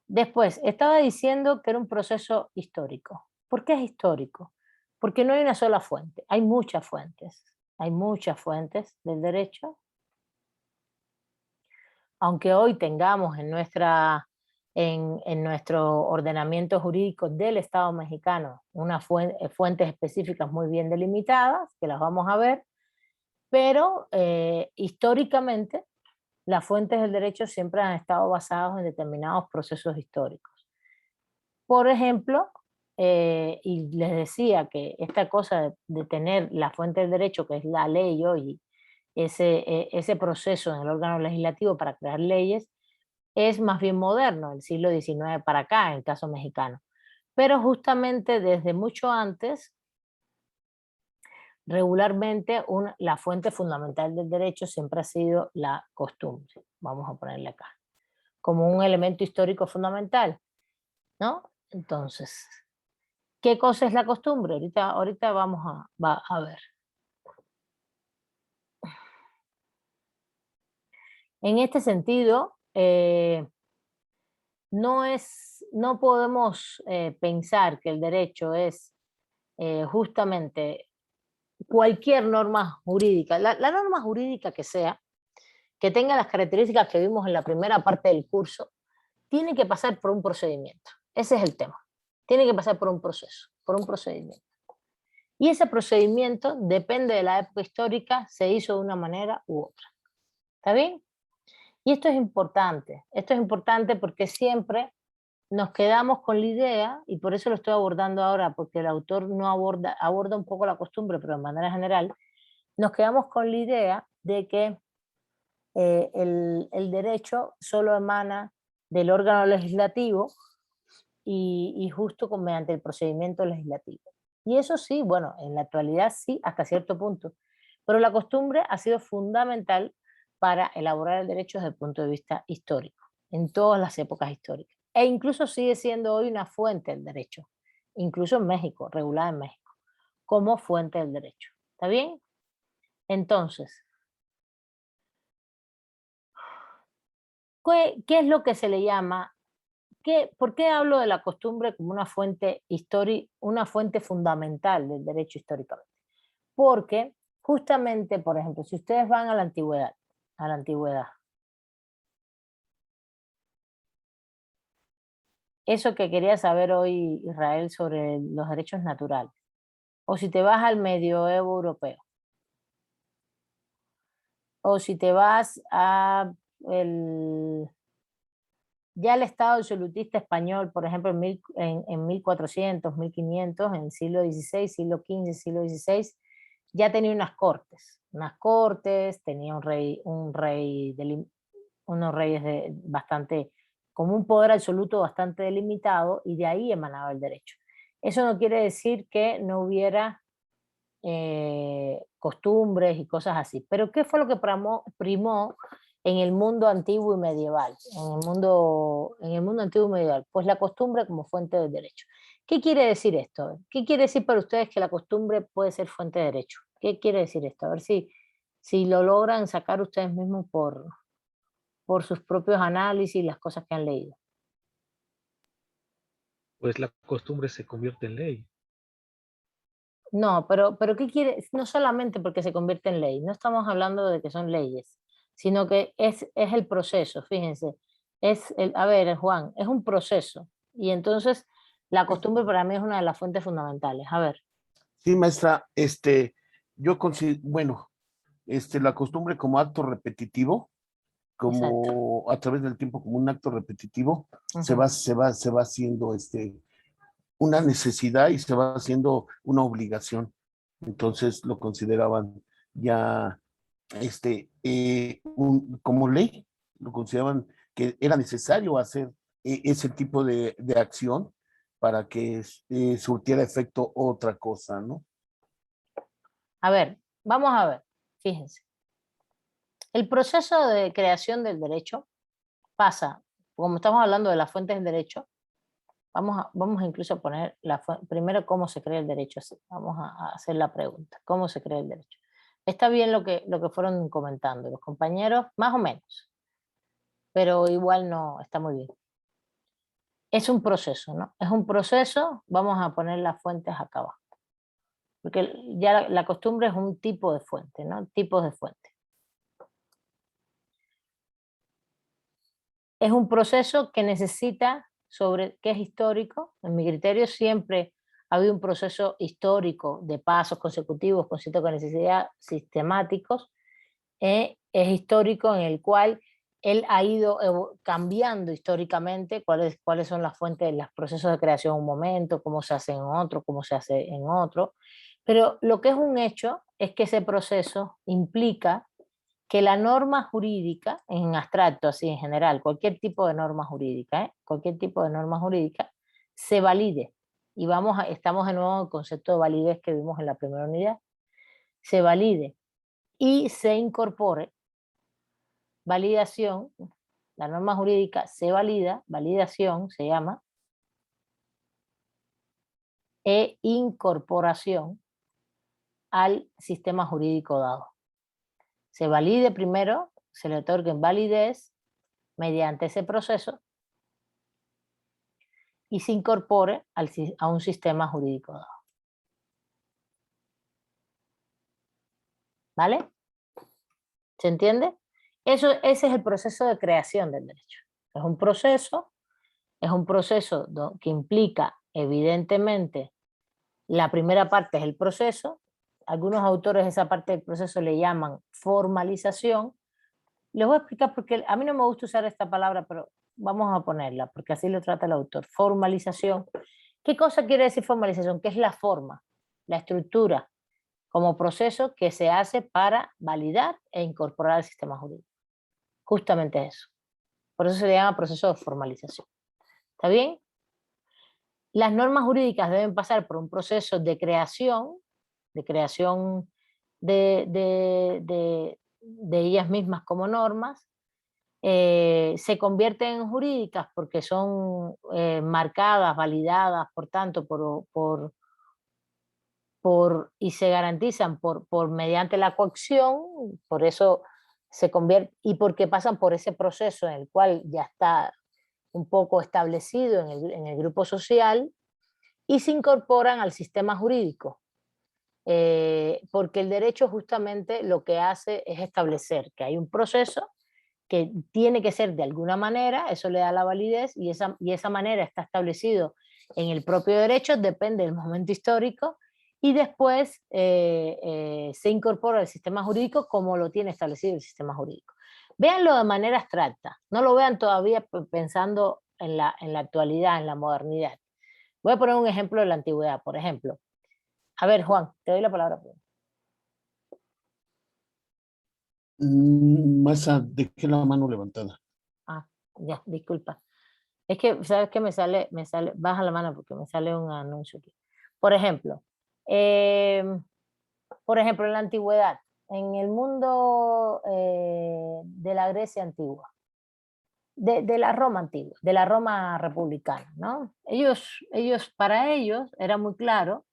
Después, estaba diciendo que era un proceso histórico. ¿Por qué es histórico? Porque no hay una sola fuente, hay muchas fuentes. Hay muchas fuentes del derecho. Aunque hoy tengamos en nuestro ordenamiento jurídico del Estado mexicano unas fuentes específicas muy bien delimitadas, que las vamos a ver, pero históricamente las fuentes del derecho siempre han estado basadas en determinados procesos históricos. Por ejemplo, y les decía que esta cosa de tener la fuente del derecho, que es la ley hoy, ese proceso en el órgano legislativo para crear leyes, es más bien moderno, el siglo XIX para acá, en el caso mexicano. Pero justamente desde mucho antes, regularmente la fuente fundamental del derecho siempre ha sido la costumbre, vamos a ponerle acá, como un elemento histórico fundamental, ¿no? Entonces, ¿qué cosa es la costumbre? Ahorita vamos a ver. En este sentido, no podemos pensar que el derecho es justamente cualquier norma jurídica, la norma jurídica que sea, que tenga las características que vimos en la primera parte del curso, tiene que pasar por un procedimiento. Ese es el tema. Tiene que pasar por un proceso, por un procedimiento. Y ese procedimiento, depende de la época histórica, se hizo de una manera u otra. ¿Está bien? Y esto es importante porque siempre nos quedamos con la idea, y por eso lo estoy abordando ahora, porque el autor no aborda un poco la costumbre, pero de manera general, nos quedamos con la idea de que el derecho solo emana del órgano legislativo y justo mediante el procedimiento legislativo. Y eso sí, bueno, en la actualidad sí, hasta cierto punto, pero la costumbre ha sido fundamental para elaborar el derecho desde el punto de vista histórico, en todas las épocas históricas. E incluso sigue siendo hoy una fuente del derecho, incluso en México, regulada en México, como fuente del derecho. ¿Está bien? Entonces, ¿qué es lo que se le llama? ¿Por qué hablo de la costumbre como una fuente fundamental del derecho históricamente? Porque justamente, por ejemplo, si ustedes van a la antigüedad, eso que quería saber hoy Israel sobre los derechos naturales, o si te vas al medioevo europeo, o si te vas ya el Estado absolutista español, por ejemplo, en 1400, 1500, en el siglo XVI, siglo XV, siglo XVI, ya tenía unas cortes, tenía unos reyes bastante, como un poder absoluto bastante delimitado, y de ahí emanaba el derecho. Eso no quiere decir que no hubiera costumbres y cosas así, pero ¿qué fue lo que primó en el mundo antiguo y medieval? En el mundo antiguo y medieval, pues la costumbre como fuente del derecho. ¿Qué quiere decir esto? ¿Qué quiere decir para ustedes que la costumbre puede ser fuente de derecho? ¿Qué quiere decir esto? A ver si lo logran sacar ustedes mismos por sus propios análisis y las cosas que han leído. Pues la costumbre se convierte en ley. No, pero ¿qué quiere? No solamente porque se convierte en ley, no estamos hablando de que son leyes, sino que es el proceso, fíjense. A ver, Juan, es un proceso. Y entonces la costumbre para mí es una de las fuentes fundamentales. A ver, Sí, maestra, yo considero, bueno, la costumbre como acto repetitivo, exacto. como a través del tiempo como un acto repetitivo, Ujú. se va haciendo una necesidad y se va haciendo una obligación. Entonces lo consideraban ya como ley, lo consideraban que era necesario hacer ese tipo de acción para que surtiera efecto otra cosa, ¿no? A ver, vamos a ver, fíjense. El proceso de creación del derecho pasa, como estamos hablando de las fuentes del derecho, vamos incluso a poner primero cómo se crea el derecho. Vamos a hacer la pregunta, ¿cómo se crea el derecho? Está bien lo que fueron comentando los compañeros, más o menos, pero igual no, está muy bien. Es un proceso, ¿no? Es un proceso, vamos a poner las fuentes acá abajo, porque ya la costumbre es un tipo de fuente, ¿no? Tipos de fuente. Es un proceso que necesita, que es histórico, en mi criterio siempre ha habido un proceso histórico de pasos consecutivos con cierta necesidad sistemáticos, es histórico en el cual él ha ido cambiando históricamente cuáles son las fuentes de los procesos de creación en un momento, cómo se hace en otro, cómo se hace en otro, pero lo que es un hecho es que ese proceso implica que la norma jurídica, en abstracto, así en general, cualquier tipo de norma jurídica, cualquier tipo de norma jurídica, se valide. Y estamos de nuevo en el concepto de validez que vimos en la primera unidad. Se valide y se incorpore validación, la norma jurídica se valida, validación se llama, e incorporación al sistema jurídico dado. Se valide primero, se le otorga validez mediante ese proceso y se incorpore a un sistema jurídico dado. ¿Vale? ¿Se entiende? Ese es el proceso de creación del derecho. Es un proceso que implica, evidentemente, la primera parte es el proceso. Algunos autores esa parte del proceso le llaman formalización. Les voy a explicar porque a mí no me gusta usar esta palabra, pero vamos a ponerla, porque así lo trata el autor. Formalización. ¿Qué cosa quiere decir formalización? Que es la forma, la estructura, como proceso que se hace para validar e incorporar al sistema jurídico. Justamente eso. Por eso se le llama proceso de formalización. ¿Está bien? Las normas jurídicas deben pasar por un proceso de creación de ellas mismas como normas, se convierten en jurídicas porque son marcadas, validadas, por tanto, y se garantizan mediante la coacción, por eso se convierte, y porque pasan por ese proceso en el cual ya está un poco establecido en el grupo social y se incorporan al sistema jurídico. Porque el derecho justamente lo que hace es establecer que hay un proceso que tiene que ser de alguna manera, eso le da la validez y esa manera está establecido en el propio derecho, depende del momento histórico y después se incorpora al sistema jurídico como lo tiene establecido el sistema jurídico. Véanlo de manera abstracta, no lo vean todavía pensando en la actualidad, en la modernidad. Voy a poner un ejemplo de la antigüedad, por ejemplo. A ver, Juan, te doy la palabra. Maestra, dejé la mano levantada. Ah, ya, disculpa. Es que, ¿sabes qué? Baja la mano porque me sale un anuncio aquí. Por ejemplo, eh, en la antigüedad, en el mundo de la Grecia antigua, de la Roma antigua, de la Roma republicana, ¿no? Para ellos era muy claro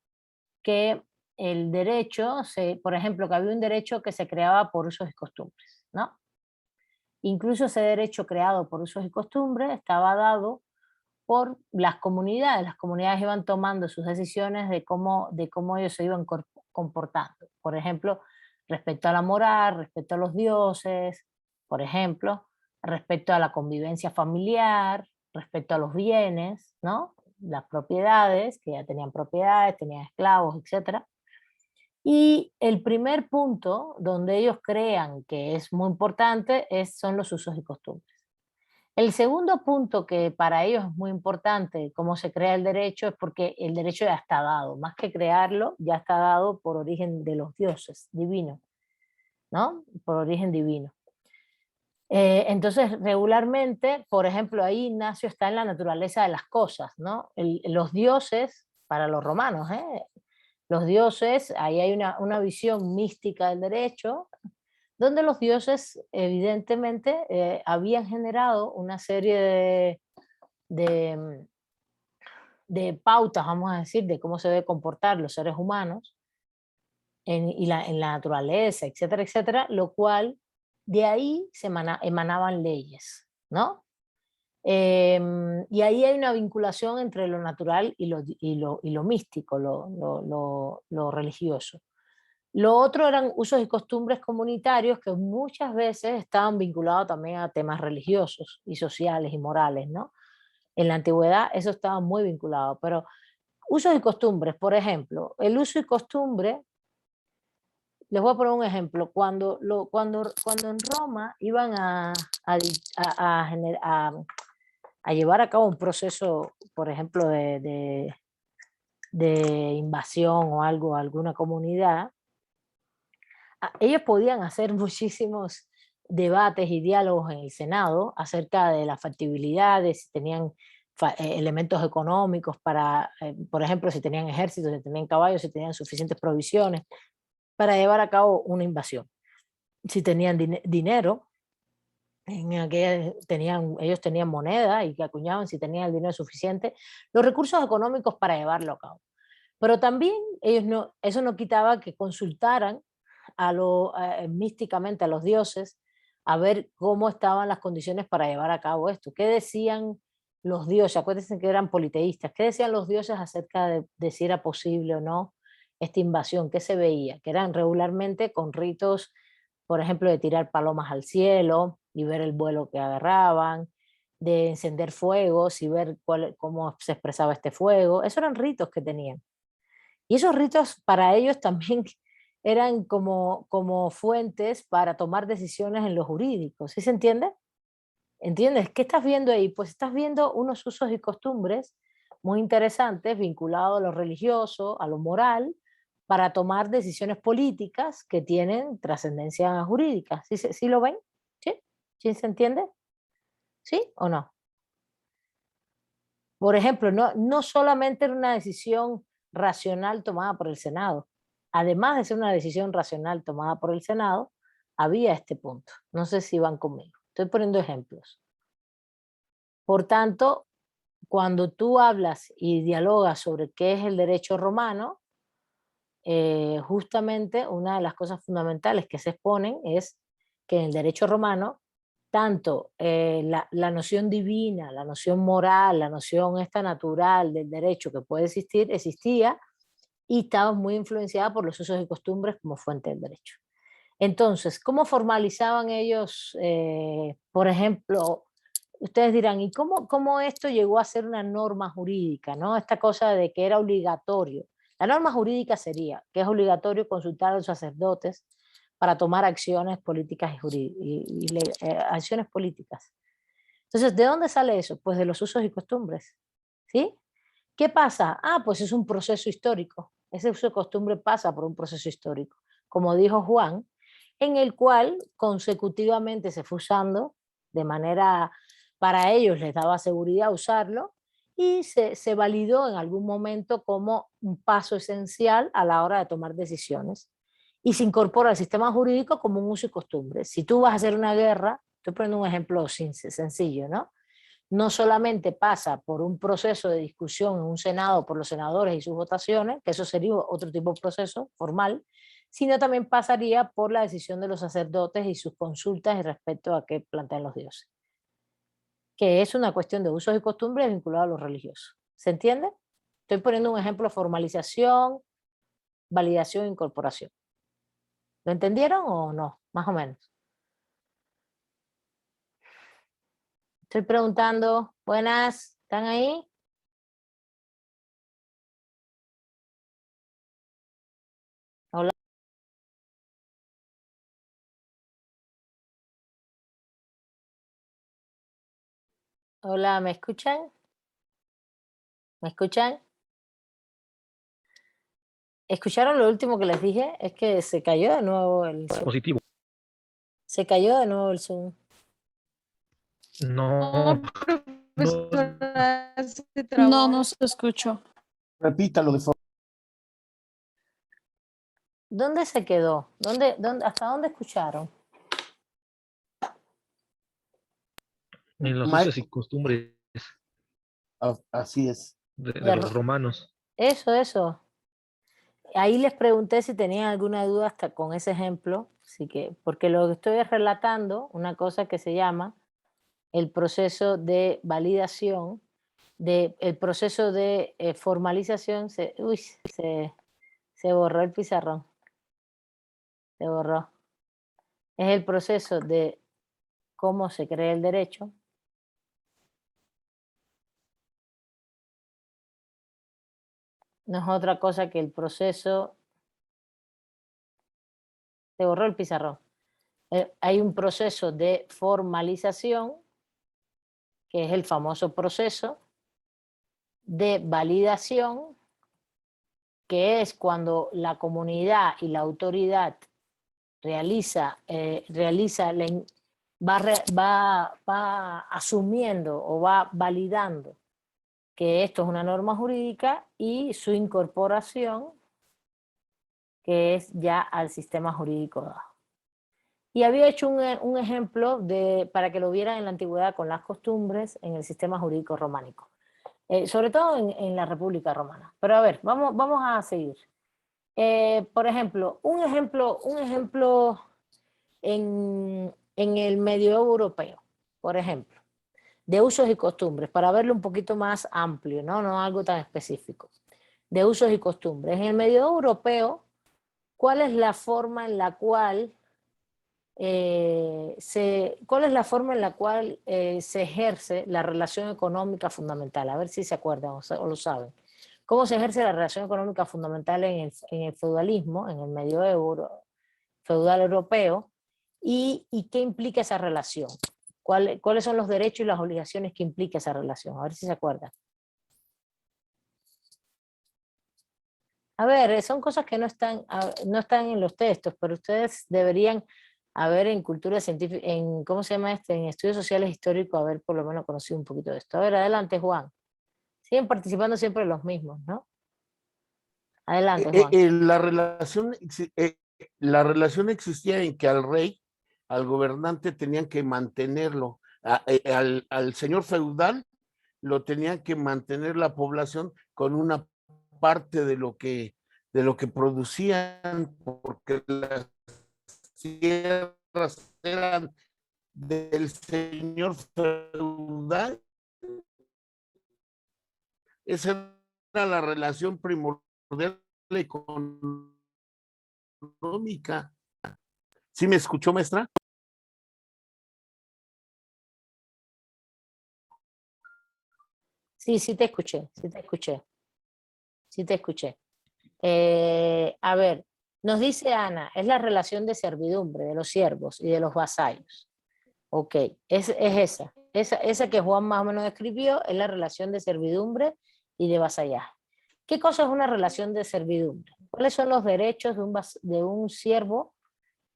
que el derecho, por ejemplo, que había un derecho que se creaba por usos y costumbres, ¿no? Incluso ese derecho creado por usos y costumbres estaba dado por las comunidades iban tomando sus decisiones de cómo ellos se iban comportando. Por ejemplo, respecto a la moral, respecto a los dioses, por ejemplo, respecto a la convivencia familiar, respecto a los bienes, ¿no? Las propiedades, que ya tenían propiedades, tenían esclavos, etcétera. Y el primer punto donde ellos crean que es muy importante son los usos y costumbres. El segundo punto que para ellos es muy importante, cómo se crea el derecho, es porque el derecho ya está dado, más que crearlo, ya está dado por origen de los dioses, divino, ¿no? Por origen divino. Entonces, regularmente, por ejemplo, ahí Ignacio está en la naturaleza de las cosas, ¿no? Los dioses, para los romanos, los dioses, ahí hay una visión mística del derecho, donde los dioses evidentemente habían generado una serie de, de pautas, vamos a decir, de cómo se debe comportar los seres humanos en la naturaleza, etcétera, etcétera, lo cual de ahí emanaban leyes, ¿no? Y ahí hay una vinculación entre lo natural y lo místico, lo religioso. Lo otro eran usos y costumbres comunitarios que muchas veces estaban vinculados también a temas religiosos y sociales y morales, ¿no? En la antigüedad eso estaba muy vinculado, pero usos y costumbres, por ejemplo, el uso y costumbre, les voy a poner un ejemplo, cuando en Roma iban a llevar a cabo un proceso, por ejemplo, de invasión o algo a alguna comunidad, ellos podían hacer muchísimos debates y diálogos en el Senado acerca de la factibilidad, de si tenían elementos económicos para, por ejemplo, si tenían ejércitos, si tenían caballos, si tenían suficientes provisiones para llevar a cabo una invasión. Si tenían dinero, ellos tenían moneda y que acuñaban si tenían el dinero suficiente, los recursos económicos para llevarlo a cabo. Pero también eso no quitaba que consultaran místicamente a los dioses a ver cómo estaban las condiciones para llevar a cabo esto. ¿Qué decían los dioses? Acuérdense que eran politeístas. ¿Qué decían los dioses acerca de si era posible o no esta invasión? ¿Qué se veía? Que eran regularmente con ritos, por ejemplo, de tirar palomas al cielo y ver el vuelo que agarraban, de encender fuegos y ver cómo se expresaba este fuego. Esos eran ritos que tenían. Y esos ritos para ellos también eran como fuentes para tomar decisiones en lo jurídico. ¿Sí se entiende? ¿Entiendes? ¿Qué estás viendo ahí? Pues estás viendo unos usos y costumbres muy interesantes vinculados a lo religioso, a lo moral, para tomar decisiones políticas que tienen trascendencia jurídica. ¿Sí lo ven? ¿Sí? ¿Sí se entiende? ¿Sí o no? Por ejemplo, no solamente era una decisión racional tomada por el Senado. Además de ser una decisión racional tomada por el Senado, había este punto. No sé si van conmigo. Estoy poniendo ejemplos. Por tanto, cuando tú hablas y dialogas sobre qué es el derecho romano, justamente una de las cosas fundamentales que se exponen es que en el derecho romano, tanto la noción divina, la noción moral, la noción esta natural del derecho que puede existir, existía y estaba muy influenciada por los usos y costumbres como fuente del derecho. Entonces, ¿cómo formalizaban ellos, por ejemplo, ustedes dirán, ¿y cómo esto llegó a ser una norma jurídica, ¿no? Esta cosa de que era obligatorio. La norma jurídica sería que es obligatorio consultar a los sacerdotes para tomar acciones políticas acciones políticas. Entonces, ¿de dónde sale eso? Pues de los usos y costumbres, ¿sí? ¿Qué pasa? Pues es un proceso histórico. Ese uso y costumbre pasa por un proceso histórico. Como dijo Juan, en el cual consecutivamente se fue usando de manera, para ellos les daba seguridad usarlo, y se validó en algún momento como un paso esencial a la hora de tomar decisiones. Y se incorpora al sistema jurídico como un uso y costumbre. Si tú vas a hacer una guerra, Estoy poniendo un ejemplo sencillo, ¿no? No solamente pasa por un proceso de discusión en un Senado por los senadores y sus votaciones, que eso sería otro tipo de proceso formal, sino también pasaría por la decisión de los sacerdotes y sus consultas respecto a qué plantean los dioses, que es una cuestión de usos y costumbres vinculada a lo religioso. ¿Se entiende? Estoy poniendo un ejemplo de formalización, validación e incorporación. ¿Lo entendieron o no? Más o menos. Estoy preguntando, buenas, ¿están ahí? Hola. Hola, ¿me escuchan? ¿Me escuchan? ¿Escucharon lo último que les dije? Es que se cayó de nuevo el Zoom. Positivo. Se cayó de nuevo el Zoom. No, Profesora, se trabó. No se escuchó. Repítalo de forma. ¿Dónde se quedó? ¿Hasta dónde escucharon? en los Ma- usos y costumbres Así es. de los romanos. Eso. Ahí les pregunté si tenían alguna duda hasta con ese ejemplo, así que, porque lo que estoy es relatando una cosa que se llama el proceso de validación, el proceso de formalización. Se borró el pizarrón, se borró. Es el proceso de cómo se crea el derecho. No es otra cosa que el proceso. Se borró el pizarrón. Hay un proceso de formalización, que es el famoso proceso de validación, que es cuando la comunidad y la autoridad va asumiendo o va validando que esto es una norma jurídica y su incorporación, que es ya al sistema jurídico dado. Y había hecho un ejemplo para que lo vieran en la antigüedad con las costumbres en el sistema jurídico románico, sobre todo en la República Romana. Pero a ver, vamos a seguir. Por ejemplo, un ejemplo en el medioevo europeo, por ejemplo, de usos y costumbres, para verlo un poquito más amplio, no algo tan específico, de usos y costumbres. En el medioevo europeo, ¿cuál es la forma en la cual se ejerce la relación económica fundamental? A ver si se acuerdan o lo saben. ¿Cómo se ejerce la relación económica fundamental en el feudalismo, en el medioevo feudal europeo? ¿Y qué implica esa relación? ¿Cuáles son los derechos y las obligaciones que implica esa relación? A ver si se acuerdan. A ver, son cosas que no están en los textos, pero ustedes deberían haber en cultura científica, ¿cómo se llama en estudios sociales históricos, haber por lo menos conocido un poquito de esto. A ver, adelante, Juan. Siguen participando siempre los mismos, ¿no? Adelante, Juan. La relación existía en que al rey, al gobernante, tenían que mantenerlo. Al señor feudal lo tenían que mantener la población con una parte de lo que producían, porque las tierras eran del señor feudal. Esa era la relación primordial económica. ¿Sí me escuchó, maestra? Sí, sí te escuché. A ver, nos dice Ana, es la relación de servidumbre de los siervos y de los vasallos. Ok, es esa que Juan más o menos describió, es la relación de servidumbre y de vasallaje. ¿Qué cosa es una relación de servidumbre? ¿Cuáles son los derechos de un siervo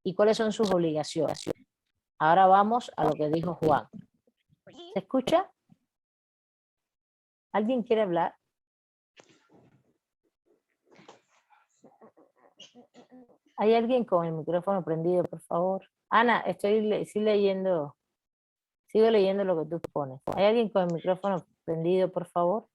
y cuáles son sus obligaciones? Ahora vamos a lo que dijo Juan. ¿Se escucha? ¿Alguien quiere hablar? ¿Hay alguien con el micrófono prendido, por favor? Ana, estoy leyendo. Sigo leyendo lo que tú pones. ¿Hay alguien con el micrófono prendido, por favor?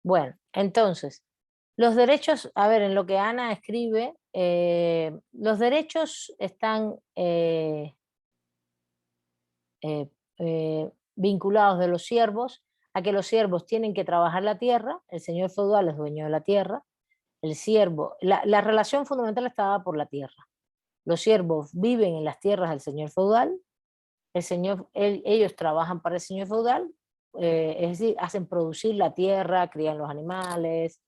Bueno, entonces, los derechos, a ver, en lo que Ana escribe, los derechos están vinculados de los siervos a que los siervos tienen que trabajar la tierra, el señor feudal es dueño de la tierra, el siervo, la relación fundamental está dada por la tierra. Los siervos viven en las tierras del señor feudal, ellos trabajan para el señor feudal, es decir, hacen producir la tierra, crían los animales,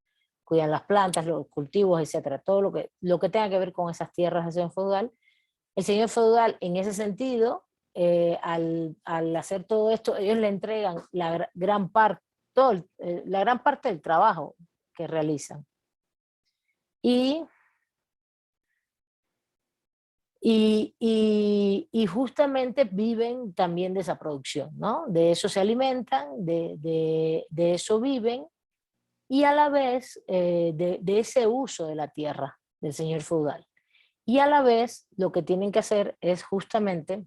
cuidan las plantas, los cultivos, etcétera, todo lo que tenga que ver con esas tierras del señor feudal. El señor feudal, en ese sentido, al hacer todo esto, ellos le entregan la gran parte del trabajo que realizan. Y justamente viven también de esa producción, ¿no? De eso se alimentan, de eso viven, y a la vez de ese uso de la tierra del señor feudal. Y a la vez lo que tienen que hacer es justamente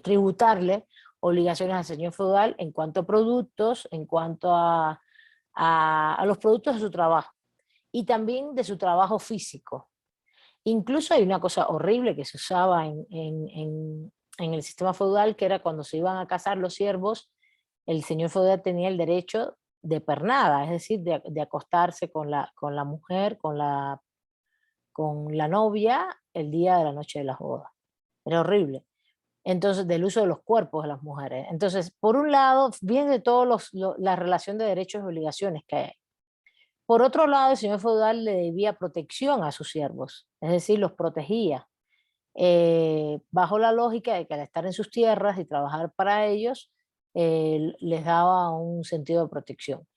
tributarle obligaciones al señor feudal en cuanto a productos, en cuanto a los productos de su trabajo y también de su trabajo físico. Incluso hay una cosa horrible que se usaba en el sistema feudal, que era cuando se iban a casar los siervos, el señor feudal tenía el derecho de pernada, es decir, de acostarse con la mujer, con la novia, el día de la noche de las bodas. Era horrible. Entonces, del uso de los cuerpos de las mujeres. Entonces, por un lado, viene de todos la relación de derechos y obligaciones que hay. Por otro lado, el señor feudal le debía protección a sus siervos, es decir, los protegía, bajo la lógica de que al estar en sus tierras y trabajar para ellos, les daba un sentido de protección.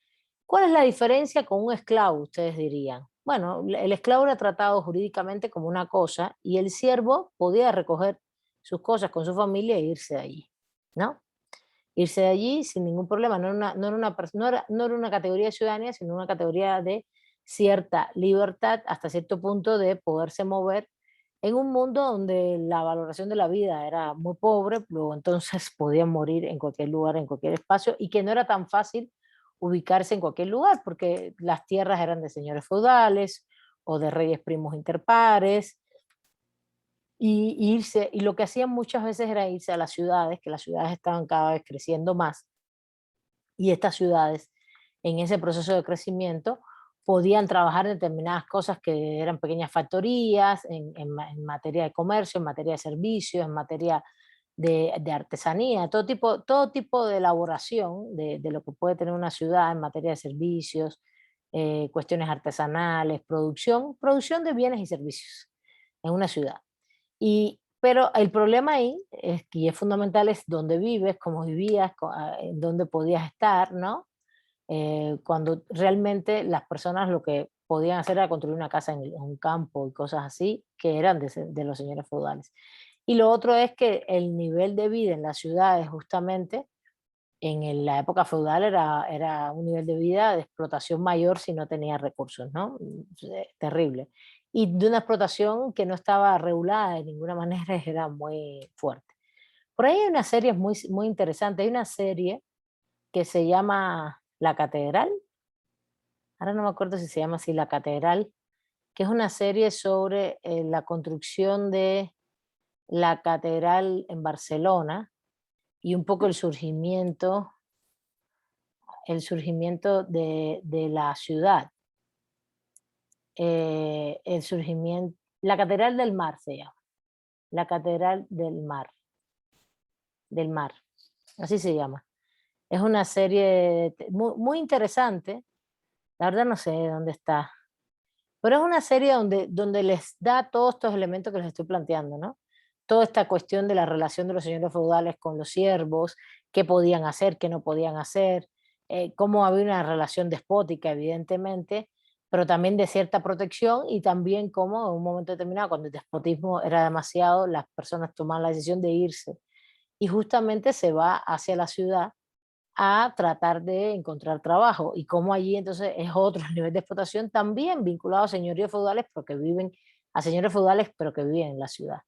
¿Cuál es la diferencia con un esclavo, ustedes dirían? Bueno, el esclavo era tratado jurídicamente como una cosa y el siervo podía recoger sus cosas con su familia e irse de allí, ¿no? Irse de allí sin ningún problema. No era una categoría de ciudadanía, sino una categoría de cierta libertad hasta cierto punto de poderse mover en un mundo donde la valoración de la vida era muy pobre, luego entonces podían morir en cualquier lugar, en cualquier espacio, y que no era tan fácil ubicarse en cualquier lugar, porque las tierras eran de señores feudales o de reyes primos interpares, y lo que hacían muchas veces era irse a las ciudades, que las ciudades estaban cada vez creciendo más, y estas ciudades, en ese proceso de crecimiento, podían trabajar en determinadas cosas que eran pequeñas factorías, en materia de comercio, en materia de servicios, en materia de artesanía, todo tipo de elaboración de lo que puede tener una ciudad en materia de servicios, cuestiones artesanales, producción de bienes y servicios en una ciudad. Pero el problema ahí, y es fundamental, es dónde vives, cómo vivías, en dónde podías estar, ¿no? Cuando realmente las personas lo que podían hacer era construir una casa en un campo y cosas así, que eran de los señores feudales. Y lo otro es que el nivel de vida en las ciudades, justamente, la época feudal era un nivel de vida de explotación mayor si no tenía recursos, ¿no? Terrible. Y de una explotación que no estaba regulada de ninguna manera, era muy fuerte. Por ahí hay una serie muy, muy interesante, hay una serie que se llama La Catedral, ahora no me acuerdo si se llama así, La Catedral, que es una serie sobre la construcción de la catedral en Barcelona y un poco el surgimiento de la ciudad. La Catedral del Mar se llama, la Catedral del Mar, así se llama. Es una serie muy, muy interesante, la verdad no sé dónde está, pero es una serie donde les da todos estos elementos que les estoy planteando, ¿no? Toda esta cuestión de la relación de los señores feudales con los siervos, qué podían hacer, qué no podían hacer, cómo había una relación despótica, evidentemente, pero también de cierta protección, y también cómo en un momento determinado, cuando el despotismo era demasiado, las personas tomaban la decisión de irse y justamente se va hacia la ciudad a tratar de encontrar trabajo, y como allí entonces es otro nivel de explotación también vinculado a señoríos feudales, porque viven, a señores feudales pero que viven en la ciudad,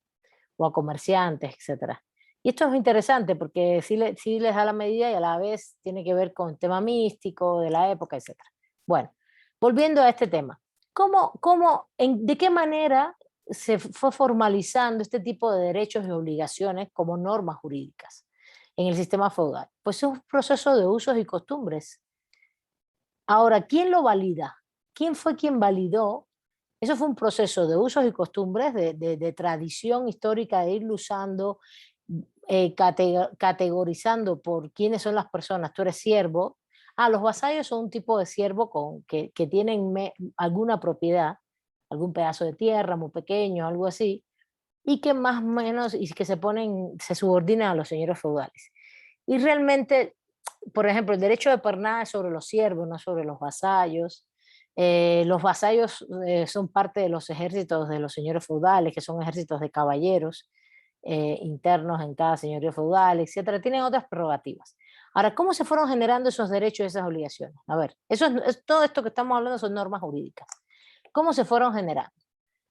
o a comerciantes, etcétera. Y esto es interesante porque sí les da la medida y a la vez tiene que ver con el tema místico de la época, etcétera. Bueno, volviendo a este tema, ¿de qué manera se fue formalizando este tipo de derechos y obligaciones como normas jurídicas en el sistema feudal? Pues es un proceso de usos y costumbres. Ahora, ¿quién lo valida? ¿Quién fue quien validó? Eso fue un proceso de usos y costumbres, de tradición histórica, de irlo usando, categorizando por quiénes son las personas. Tú eres siervo. Los vasallos son un tipo de siervo que tienen alguna propiedad, algún pedazo de tierra muy pequeño, algo así, y que más o menos, y que se subordinan a los señores feudales. Y realmente, por ejemplo, el derecho de pernada es sobre los siervos, no sobre los vasallos. Los vasallos son parte de los ejércitos de los señores feudales, que son ejércitos de caballeros internos en cada señorío feudal, etcétera. Tienen otras prerrogativas. Ahora, ¿cómo se fueron generando esos derechos y esas obligaciones? A ver, todo esto que estamos hablando son normas jurídicas. ¿Cómo se fueron generando?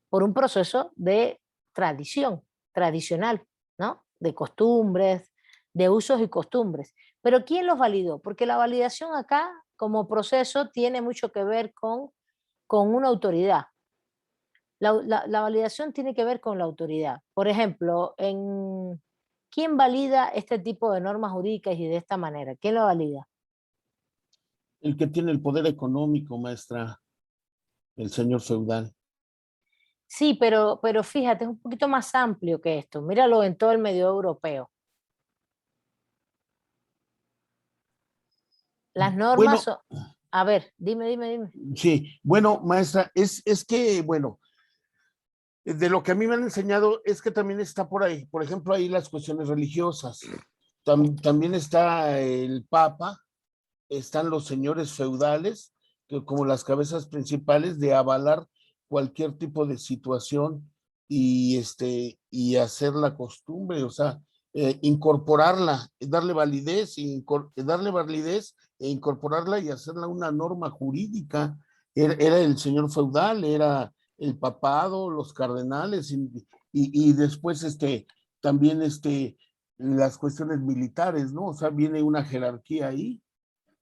Por un proceso de tradicional, ¿no? De costumbres, de usos y costumbres. Pero ¿quién los validó? Porque la validación acá, como proceso, tiene mucho que ver con una autoridad. La validación tiene que ver con la autoridad. Por ejemplo, ¿quién valida este tipo de normas jurídicas y de esta manera? ¿Quién lo valida? El que tiene el poder económico, maestra, el señor feudal. Sí, pero fíjate, es un poquito más amplio que esto. Míralo en todo el medio europeo. Las normas Bueno, son... A ver, dime. sí, bueno, maestra, es que, bueno, de lo que a mí me han enseñado es que también está por ahí, por ejemplo, ahí las cuestiones religiosas. También está el Papa, están los señores feudales, que como las cabezas principales de avalar cualquier tipo de situación y hacer la costumbre, o sea, incorporarla, darle validez e incorporarla y hacerla una norma jurídica. Era el señor feudal, era el papado, los cardenales y después también las cuestiones militares, ¿no? O sea, viene una jerarquía ahí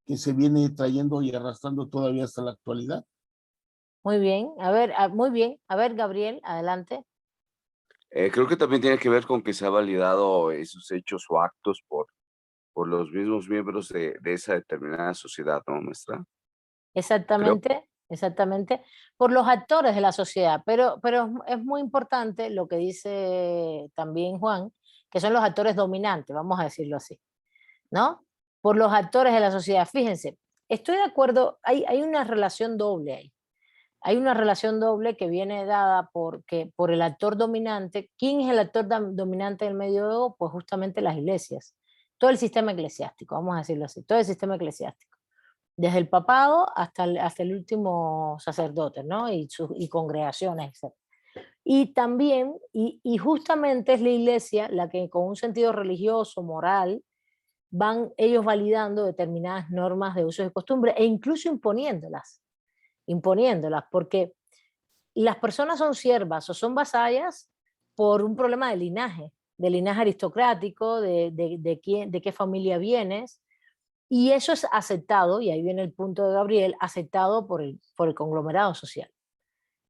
que se viene trayendo y arrastrando todavía hasta la actualidad. Muy bien, a ver, muy bien. A ver, Gabriel, adelante. Creo que también tiene que ver con que se ha validado esos hechos o actos por los mismos miembros de esa determinada sociedad, ¿no, maestra? Creo. Exactamente, por los actores de la sociedad, pero es muy importante lo que dice también Juan, que son los actores dominantes, vamos a decirlo así, ¿no? Por los actores de la sociedad. Fíjense, estoy de acuerdo, hay una relación doble ahí. Hay una relación doble que viene dada por el actor dominante. ¿Quién es el actor dominante del medioevo? Pues justamente las iglesias. Todo el sistema eclesiástico, vamos a decirlo así, todo el sistema eclesiástico. Desde el papado hasta el último sacerdote, ¿no? Y congregaciones, etc. Y también, y justamente es la iglesia la que con un sentido religioso, moral, van ellos validando determinadas normas de usos y costumbres e incluso imponiéndolas, porque las personas son siervas o son vasallas por un problema de linaje aristocrático, de qué familia vienes, y eso es aceptado, y ahí viene el punto de Gabriel, aceptado por el conglomerado social.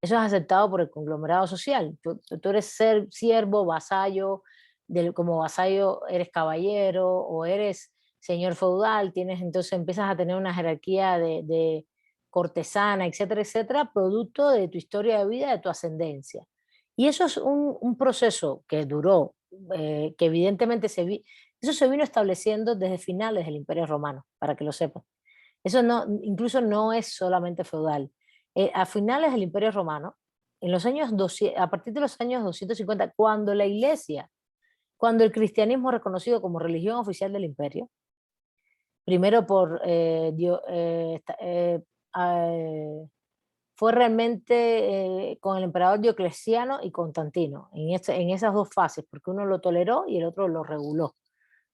Eso es aceptado por el conglomerado social. Tú eres siervo, vasallo, como vasallo eres caballero o eres señor feudal, entonces empiezas a tener una jerarquía de cortesana, etcétera, etcétera, producto de tu historia de vida, de tu ascendencia. Y eso es un proceso que duró, que evidentemente eso se vino estableciendo desde finales del Imperio Romano, para que lo sepan. Eso no, incluso no es solamente feudal. A finales del Imperio Romano, en los años 200, a partir de los años 250, cuando la Iglesia, cuando el cristianismo es reconocido como religión oficial del imperio, primero fue realmente con el emperador Diocleciano y Constantino, en esas dos fases, porque uno lo toleró y el otro lo reguló.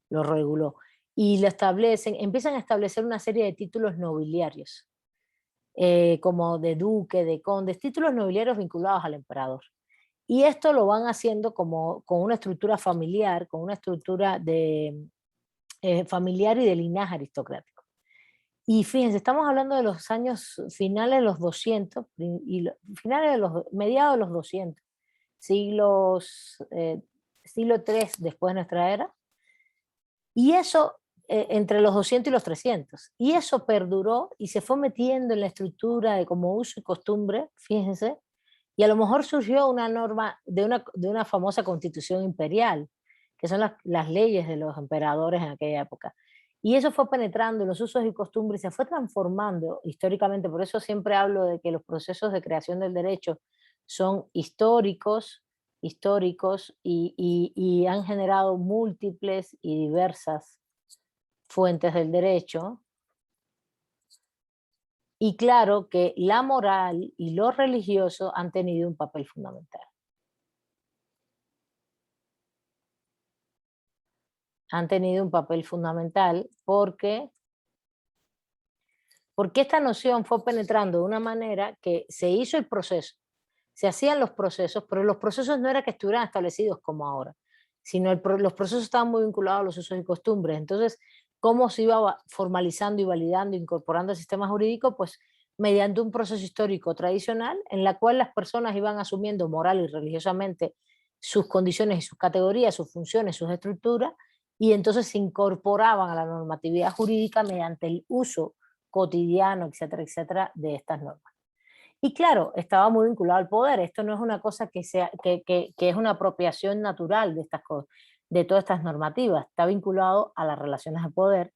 lo reguló. Y lo establecen, empiezan a establecer una serie de títulos nobiliarios, como de duque, de condes, títulos nobiliarios vinculados al emperador. Y esto lo van haciendo como con una estructura familiar, con una estructura familiar y de linaje aristocrático. Y fíjense, estamos hablando de los años finales de los 200, mediados de los 200, siglo III después de nuestra era, y eso entre los 200 y los 300. Y eso perduró y se fue metiendo en la estructura de como uso y costumbre, fíjense, y a lo mejor surgió una norma de una famosa constitución imperial, que son las leyes de los emperadores en aquella época. Y eso fue penetrando en los usos y costumbres y se fue transformando históricamente. Por eso siempre hablo de que los procesos de creación del derecho son históricos y han generado múltiples y diversas fuentes del derecho. Y claro que la moral y lo religioso han tenido un papel fundamental. Han tenido un papel fundamental porque esta noción fue penetrando de una manera que se hizo el proceso, se hacían los procesos, pero los procesos no era que estuvieran establecidos como ahora, sino los procesos estaban muy vinculados a los usos y costumbres. Entonces, ¿cómo se iba formalizando y validando, incorporando el sistema jurídico? Pues mediante un proceso histórico tradicional en la cual las personas iban asumiendo moral y religiosamente sus condiciones y sus categorías, sus funciones, sus estructuras, y entonces se incorporaban a la normatividad jurídica mediante el uso cotidiano, etcétera, etcétera, de estas normas. Y claro, estaba muy vinculado al poder. Esto no es una cosa que es una apropiación natural de estas cosas, de todas estas normativas. Está vinculado a las relaciones de poder,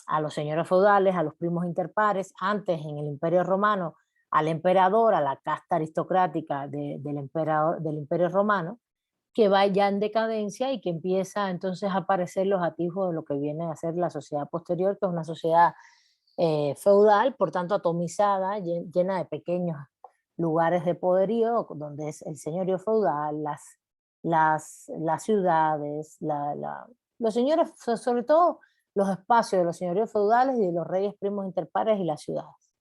a los señores feudales, a los primos interpares, antes en el Imperio Romano, al emperador, a la casta aristocrática del Imperio Romano, que va ya en decadencia y que empieza entonces a aparecer los atisbos de lo que viene a ser la sociedad posterior, que es una sociedad feudal, por tanto atomizada, llena de pequeños lugares de poderío, donde es el señorío feudal, las ciudades, los señores, sobre todo los espacios de los señoríos feudales y de los reyes primos interpares y las ciudades.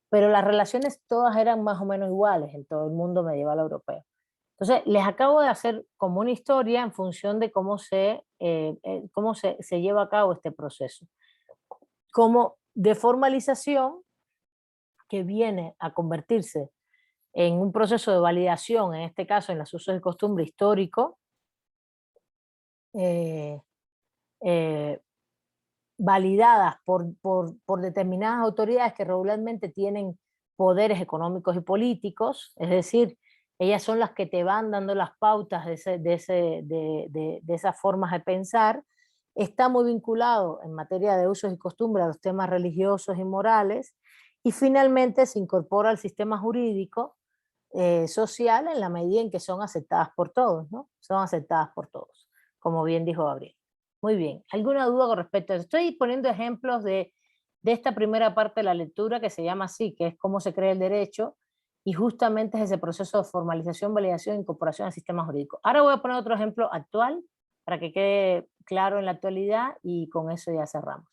Pero las relaciones todas eran más o menos iguales en todo el mundo medieval europeo. Entonces, les acabo de hacer como una historia en función de cómo se lleva a cabo este proceso. Como de formalización que viene a convertirse en un proceso de validación, en este caso en los usos y costumbres histórico, validadas por determinadas autoridades que regularmente tienen poderes económicos y políticos, es decir, ellas son las que te van dando las pautas de esas formas de pensar. Está muy vinculado en materia de usos y costumbres a los temas religiosos y morales, y finalmente se incorpora al sistema jurídico social en la medida en que son aceptadas por todos, ¿no? Son aceptadas por todos, como bien dijo Gabriel. Muy bien, ¿alguna duda con respecto a eso? Estoy poniendo ejemplos de esta primera parte de la lectura que se llama así, que es cómo se crea el derecho, y justamente es ese proceso de formalización, validación e incorporación al sistema jurídico. Ahora voy a poner otro ejemplo actual, para que quede claro en la actualidad, y con eso ya cerramos.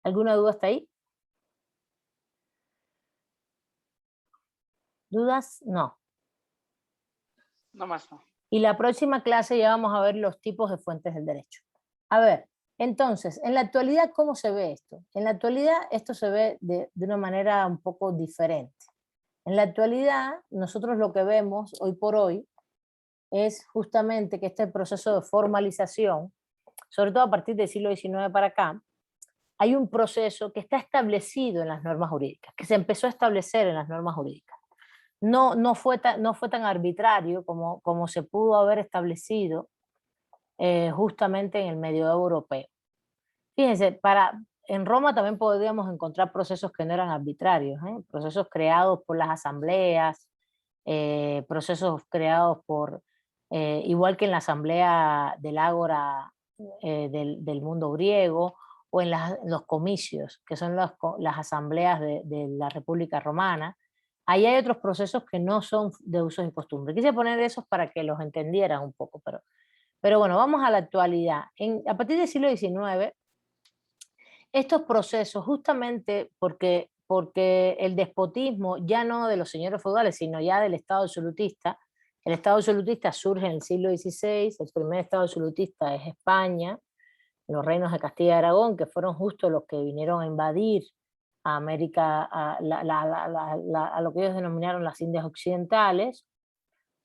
¿Alguna duda hasta ahí? ¿Dudas? No. No más, no. Y la próxima clase ya vamos a ver los tipos de fuentes del derecho. A ver, entonces, en la actualidad, ¿cómo se ve esto? En la actualidad esto se ve de una manera un poco diferente. En la actualidad, nosotros lo que vemos hoy por hoy es justamente que este proceso de formalización, sobre todo a partir del siglo XIX para acá, hay un proceso que está establecido en las normas jurídicas, que se empezó a establecer en las normas jurídicas. No fue tan arbitrario como se pudo haber establecido justamente en el medioevo europeo. Fíjense, en Roma también podríamos encontrar procesos que no eran arbitrarios, procesos creados por las asambleas, procesos creados igual que en la asamblea del ágora del mundo griego, o en los comicios, que son las asambleas de la República Romana. Ahí hay otros procesos que no son de usos y costumbres. Quise poner esos para que los entendieran un poco, Pero bueno, vamos a la actualidad. A partir del siglo XIX, estos procesos, justamente porque el despotismo, ya no de los señores feudales, sino ya del Estado absolutista, el Estado absolutista surge en el siglo XVI, el primer Estado absolutista es España, los reinos de Castilla y Aragón, que fueron justo los que vinieron a invadir a América, a lo que ellos denominaron las Indias Occidentales.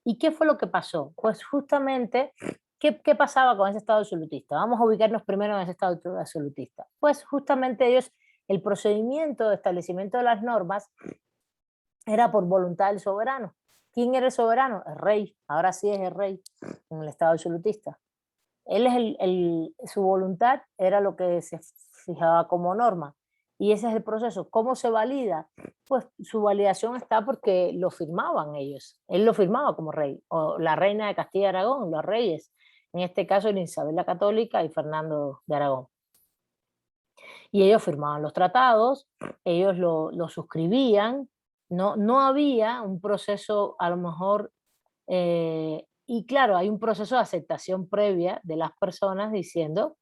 ¿Y qué fue lo que pasó? Pues justamente, ¿qué pasaba con ese Estado absolutista? Vamos a ubicarnos primero en ese Estado absolutista. Pues justamente ellos, el procedimiento de establecimiento de las normas era por voluntad del soberano. ¿Quién era el soberano? El rey. Ahora sí es el rey en el Estado absolutista. Él es su voluntad era lo que se fijaba como norma. Y ese es el proceso. ¿Cómo se valida? Pues su validación está porque lo firmaban ellos. Él lo firmaba como rey. O la reina de Castilla y Aragón, los reyes. En este caso, Isabel la Católica y Fernando de Aragón. Y ellos firmaban los tratados, ellos lo suscribían. No había un proceso, a lo mejor, y claro, hay un proceso de aceptación previa de las personas diciendo,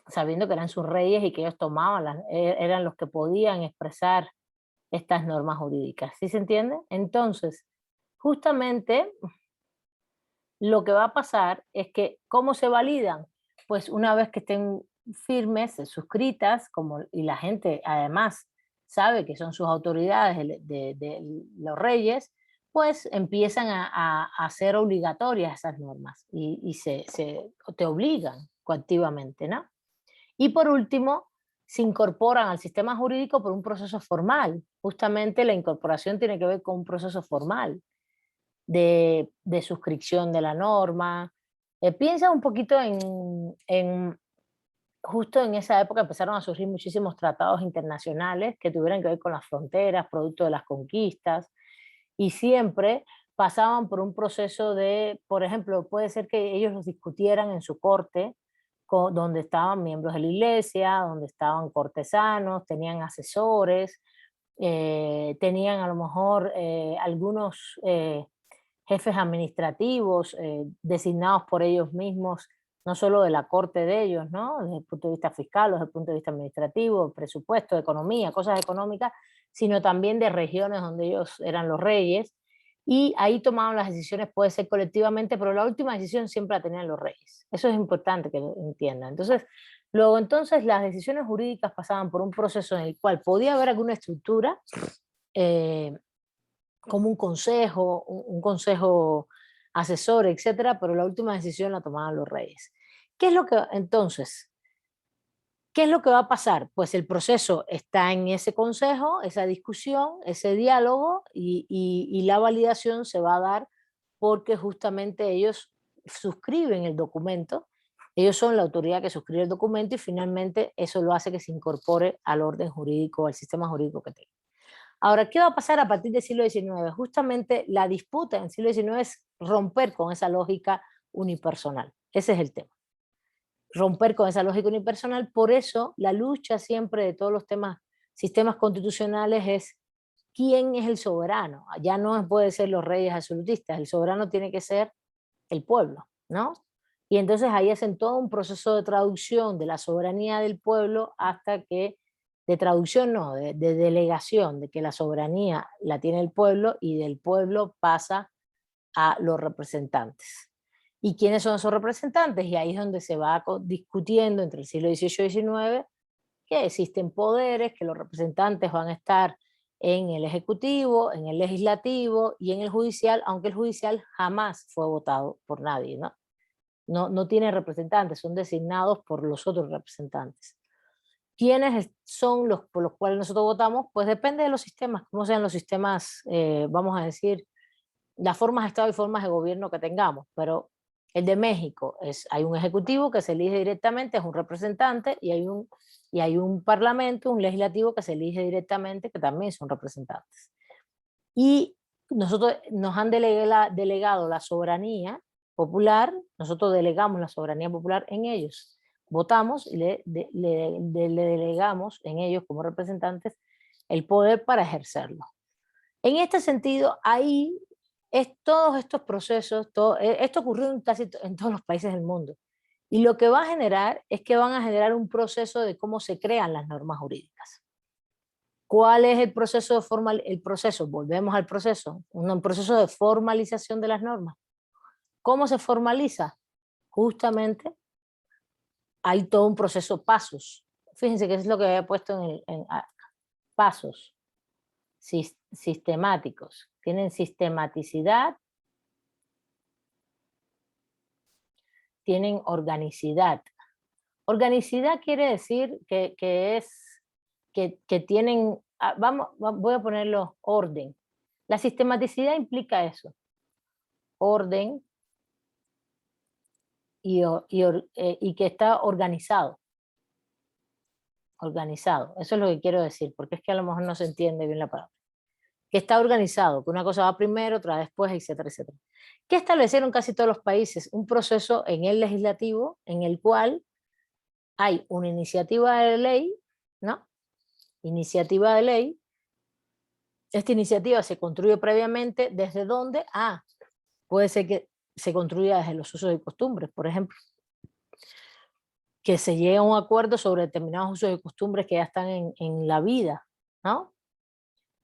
sabiendo que eran sus reyes y que ellos tomaban, eran los que podían expresar estas normas jurídicas. ¿Sí se entiende? Entonces, justamente lo que va a pasar es que, ¿cómo se validan? Pues una vez que estén firmes, suscritas, y la gente además sabe que son sus autoridades de los reyes, pues empiezan a hacer obligatorias esas normas y te obligan coactivamente, ¿no? Y por último, se incorporan al sistema jurídico por un proceso formal. Justamente la incorporación tiene que ver con un proceso formal de suscripción de la norma. Piensa un poquito justo en esa época empezaron a surgir muchísimos tratados internacionales que tuvieran que ver con las fronteras, producto de las conquistas, y siempre pasaban por un proceso de, por ejemplo, puede ser que ellos los discutieran en su corte, donde estaban miembros de la iglesia, donde estaban cortesanos, tenían asesores, tenían a lo mejor algunos jefes administrativos designados por ellos mismos, no solo de la corte de ellos, ¿no? Desde el punto de vista fiscal, desde el punto de vista administrativo, presupuesto, economía, cosas económicas, sino también de regiones donde ellos eran los reyes, y ahí tomaban las decisiones, puede ser colectivamente, pero la última decisión siempre la tenían los reyes. Eso es importante que lo entiendan. Entonces, luego entonces las decisiones jurídicas pasaban por un proceso en el cual podía haber alguna estructura, como un consejo asesor, etcétera, pero la última decisión la tomaban los reyes. ¿Qué es lo que entonces? ¿Qué es lo que va a pasar? Pues el proceso está en ese consejo, esa discusión, ese diálogo, y la validación se va a dar porque justamente ellos suscriben el documento, ellos son la autoridad que suscribe el documento y finalmente eso lo hace que se incorpore al orden jurídico, al sistema jurídico que tenga. Ahora, ¿qué va a pasar a partir del siglo XIX? Justamente la disputa en el siglo XIX es romper con esa lógica unipersonal. Ese es el tema. Romper con esa lógica unipersonal. Por eso la lucha siempre de todos los sistemas constitucionales es quién es el soberano. Ya no puede ser los reyes absolutistas, el soberano tiene que ser el pueblo, ¿no? Y entonces ahí hacen todo un proceso de traducción de la soberanía del pueblo hasta que, de traducción no, de delegación, de que la soberanía la tiene el pueblo y del pueblo pasa a los representantes. ¿Y quiénes son esos representantes? Y ahí es donde se va discutiendo entre el siglo XVIII y XIX que existen poderes, que los representantes van a estar en el Ejecutivo, en el Legislativo y en el Judicial, aunque el Judicial jamás fue votado por nadie, ¿no? No tiene representantes, son designados por los otros representantes. ¿Quiénes son los por los cuales nosotros votamos? Pues depende de los sistemas, cómo sean los sistemas, vamos a decir, las formas de Estado y formas de gobierno que tengamos, pero el de México hay un ejecutivo que se elige directamente, es un representante, y hay un parlamento, un legislativo que se elige directamente, que también son representantes. Y nosotros nos han delegado la soberanía popular, nosotros delegamos la soberanía popular en ellos, votamos y le delegamos en ellos como representantes el poder para ejercerlo. En este sentido, ahí todos estos procesos, esto ocurrió en casi en todos los países del mundo. Y lo que va a generar es que van a generar un proceso de cómo se crean las normas jurídicas. ¿Cuál es el proceso volvemos al proceso, un proceso de formalización de las normas. ¿Cómo se formaliza? Justamente hay todo un proceso, pasos. Fíjense que es lo que había puesto pasos sistemáticos. Tienen sistematicidad, tienen organicidad. Organicidad quiere decir que tienen, voy a ponerlo orden. La sistematicidad implica eso, orden y que está organizado. Organizado, eso es lo que quiero decir, porque es que a lo mejor no se entiende bien la palabra. Que está organizado, que una cosa va primero, otra después, etcétera, etcétera. ¿Qué establecieron casi todos los países? Un proceso en el legislativo en el cual hay una iniciativa de ley, ¿no? Iniciativa de ley. Esta iniciativa se construye previamente, ¿desde dónde? Puede ser que se construya desde los usos y costumbres, por ejemplo. Que se llegue a un acuerdo sobre determinados usos y costumbres que ya están en la vida, ¿no?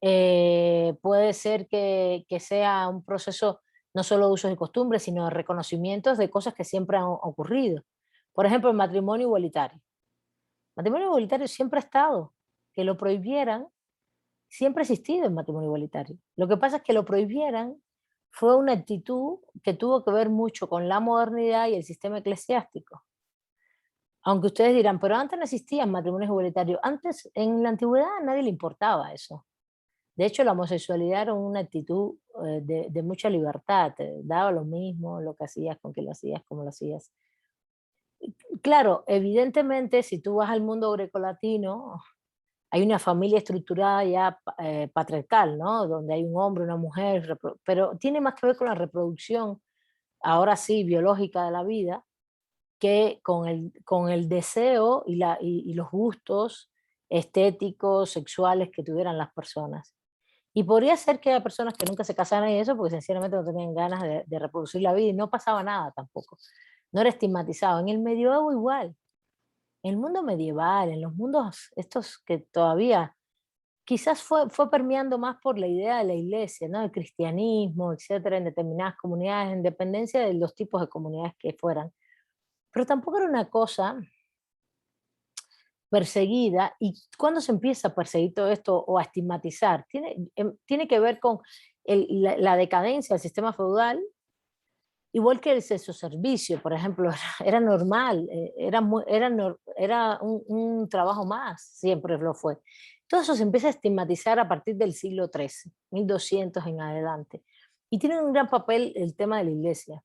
Puede ser que sea un proceso no solo de usos y costumbres, sino de reconocimientos de cosas que siempre han ocurrido. Por ejemplo, el matrimonio igualitario. El matrimonio igualitario siempre ha estado. Que lo prohibieran, siempre ha existido el matrimonio igualitario. Lo que pasa es que lo prohibieran fue una actitud que tuvo que ver mucho con la modernidad y el sistema eclesiástico. Aunque ustedes dirán, pero antes no existían matrimonios igualitarios. Antes, en la antigüedad, a nadie le importaba eso. De hecho, la homosexualidad era una actitud de mucha libertad. Te daba lo mismo lo que hacías, con quién lo hacías, cómo lo hacías. Claro, evidentemente, si tú vas al mundo grecolatino, hay una familia estructurada ya patriarcal, ¿no? Donde hay un hombre, una mujer, pero tiene más que ver con la reproducción, ahora sí, biológica de la vida, que con el deseo y los gustos estéticos, sexuales que tuvieran las personas. Y podría ser que haya personas que nunca se casaran y eso porque sencillamente no tenían ganas de reproducir la vida y no pasaba nada tampoco. No era estigmatizado. En el medioevo igual. En el mundo medieval, en los mundos estos que todavía quizás fue permeando más por la idea de la iglesia, ¿no? El cristianismo, etcétera, en determinadas comunidades, en dependencia de los tipos de comunidades que fueran. Pero tampoco era una cosa perseguida. ¿Y cuándo se empieza a perseguir todo esto o a estigmatizar? Tiene que ver con la decadencia del sistema feudal, igual que el sexo-servicio, por ejemplo, era normal, era un trabajo más, siempre lo fue. Todo eso se empieza a estigmatizar a partir del siglo XIII, 1200 en adelante. Y tiene un gran papel el tema de la iglesia.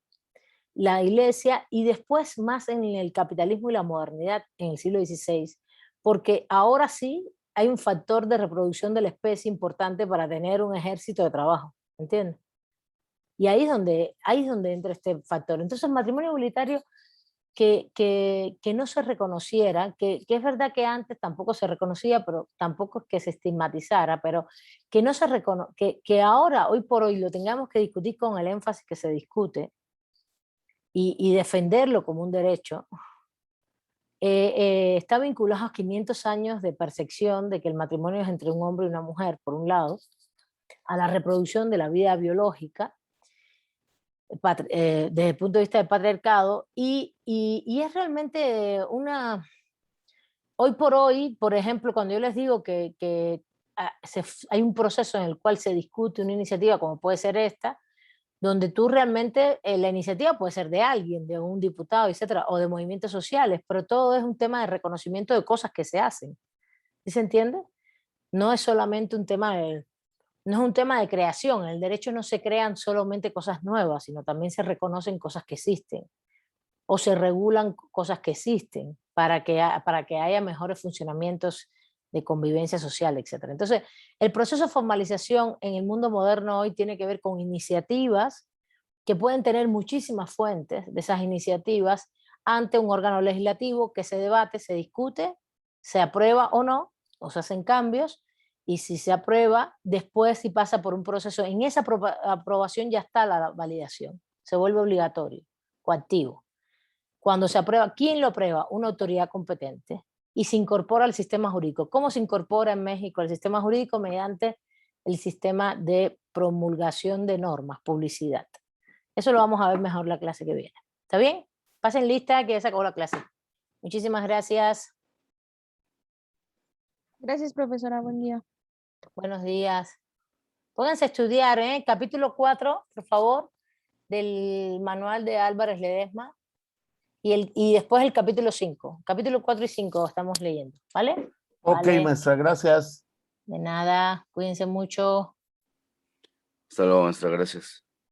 La iglesia y después más en el capitalismo y la modernidad en el siglo XVI, porque ahora sí hay un factor de reproducción de la especie importante para tener un ejército de trabajo, ¿entiendes? Y ahí es donde entra este factor. Entonces el matrimonio igualitario que no se reconociera, que es verdad que antes tampoco se reconocía, pero tampoco es que se estigmatizara, pero que no se que ahora, hoy por hoy, lo tengamos que discutir con el énfasis que se discute y defenderlo como un derecho, está vinculado a 500 años de percepción de que el matrimonio es entre un hombre y una mujer, por un lado, a la reproducción de la vida biológica, desde el punto de vista del patriarcado, y es realmente hoy por hoy, por ejemplo, cuando yo les digo que hay un proceso en el cual se discute una iniciativa como puede ser esta, donde tú realmente, la iniciativa puede ser de alguien, de un diputado, etcétera, o de movimientos sociales, pero todo es un tema de reconocimiento de cosas que se hacen. ¿Sí se entiende? No es solamente un tema no es un tema de creación. En el derecho no se crean solamente cosas nuevas, sino también se reconocen cosas que existen o se regulan cosas que existen para que haya mejores funcionamientos de convivencia social, etc. Entonces, el proceso de formalización en el mundo moderno hoy tiene que ver con iniciativas que pueden tener muchísimas fuentes de esas iniciativas ante un órgano legislativo que se debate, se discute, se aprueba o no, o se hacen cambios, y si se aprueba, después si pasa por un proceso, en esa aprobación ya está la validación, se vuelve obligatorio, coactivo. Cuando se aprueba, ¿quién lo aprueba? Una autoridad competente y se incorpora al sistema jurídico. ¿Cómo se incorpora en México al sistema jurídico? Mediante el sistema de promulgación de normas, publicidad. Eso lo vamos a ver mejor la clase que viene. ¿Está bien? Pasen lista que ya se acabó la clase. Muchísimas gracias. Gracias, profesora. Buen día. Buenos días. Pónganse a estudiar, ¿eh? Capítulo 4, por favor, del manual de Álvarez Ledesma. Y después el capítulo 5. Capítulo 4 y 5 estamos leyendo, ¿vale? Ok, Vale. maestra, gracias. De nada, cuídense mucho. Hasta luego, maestra, gracias.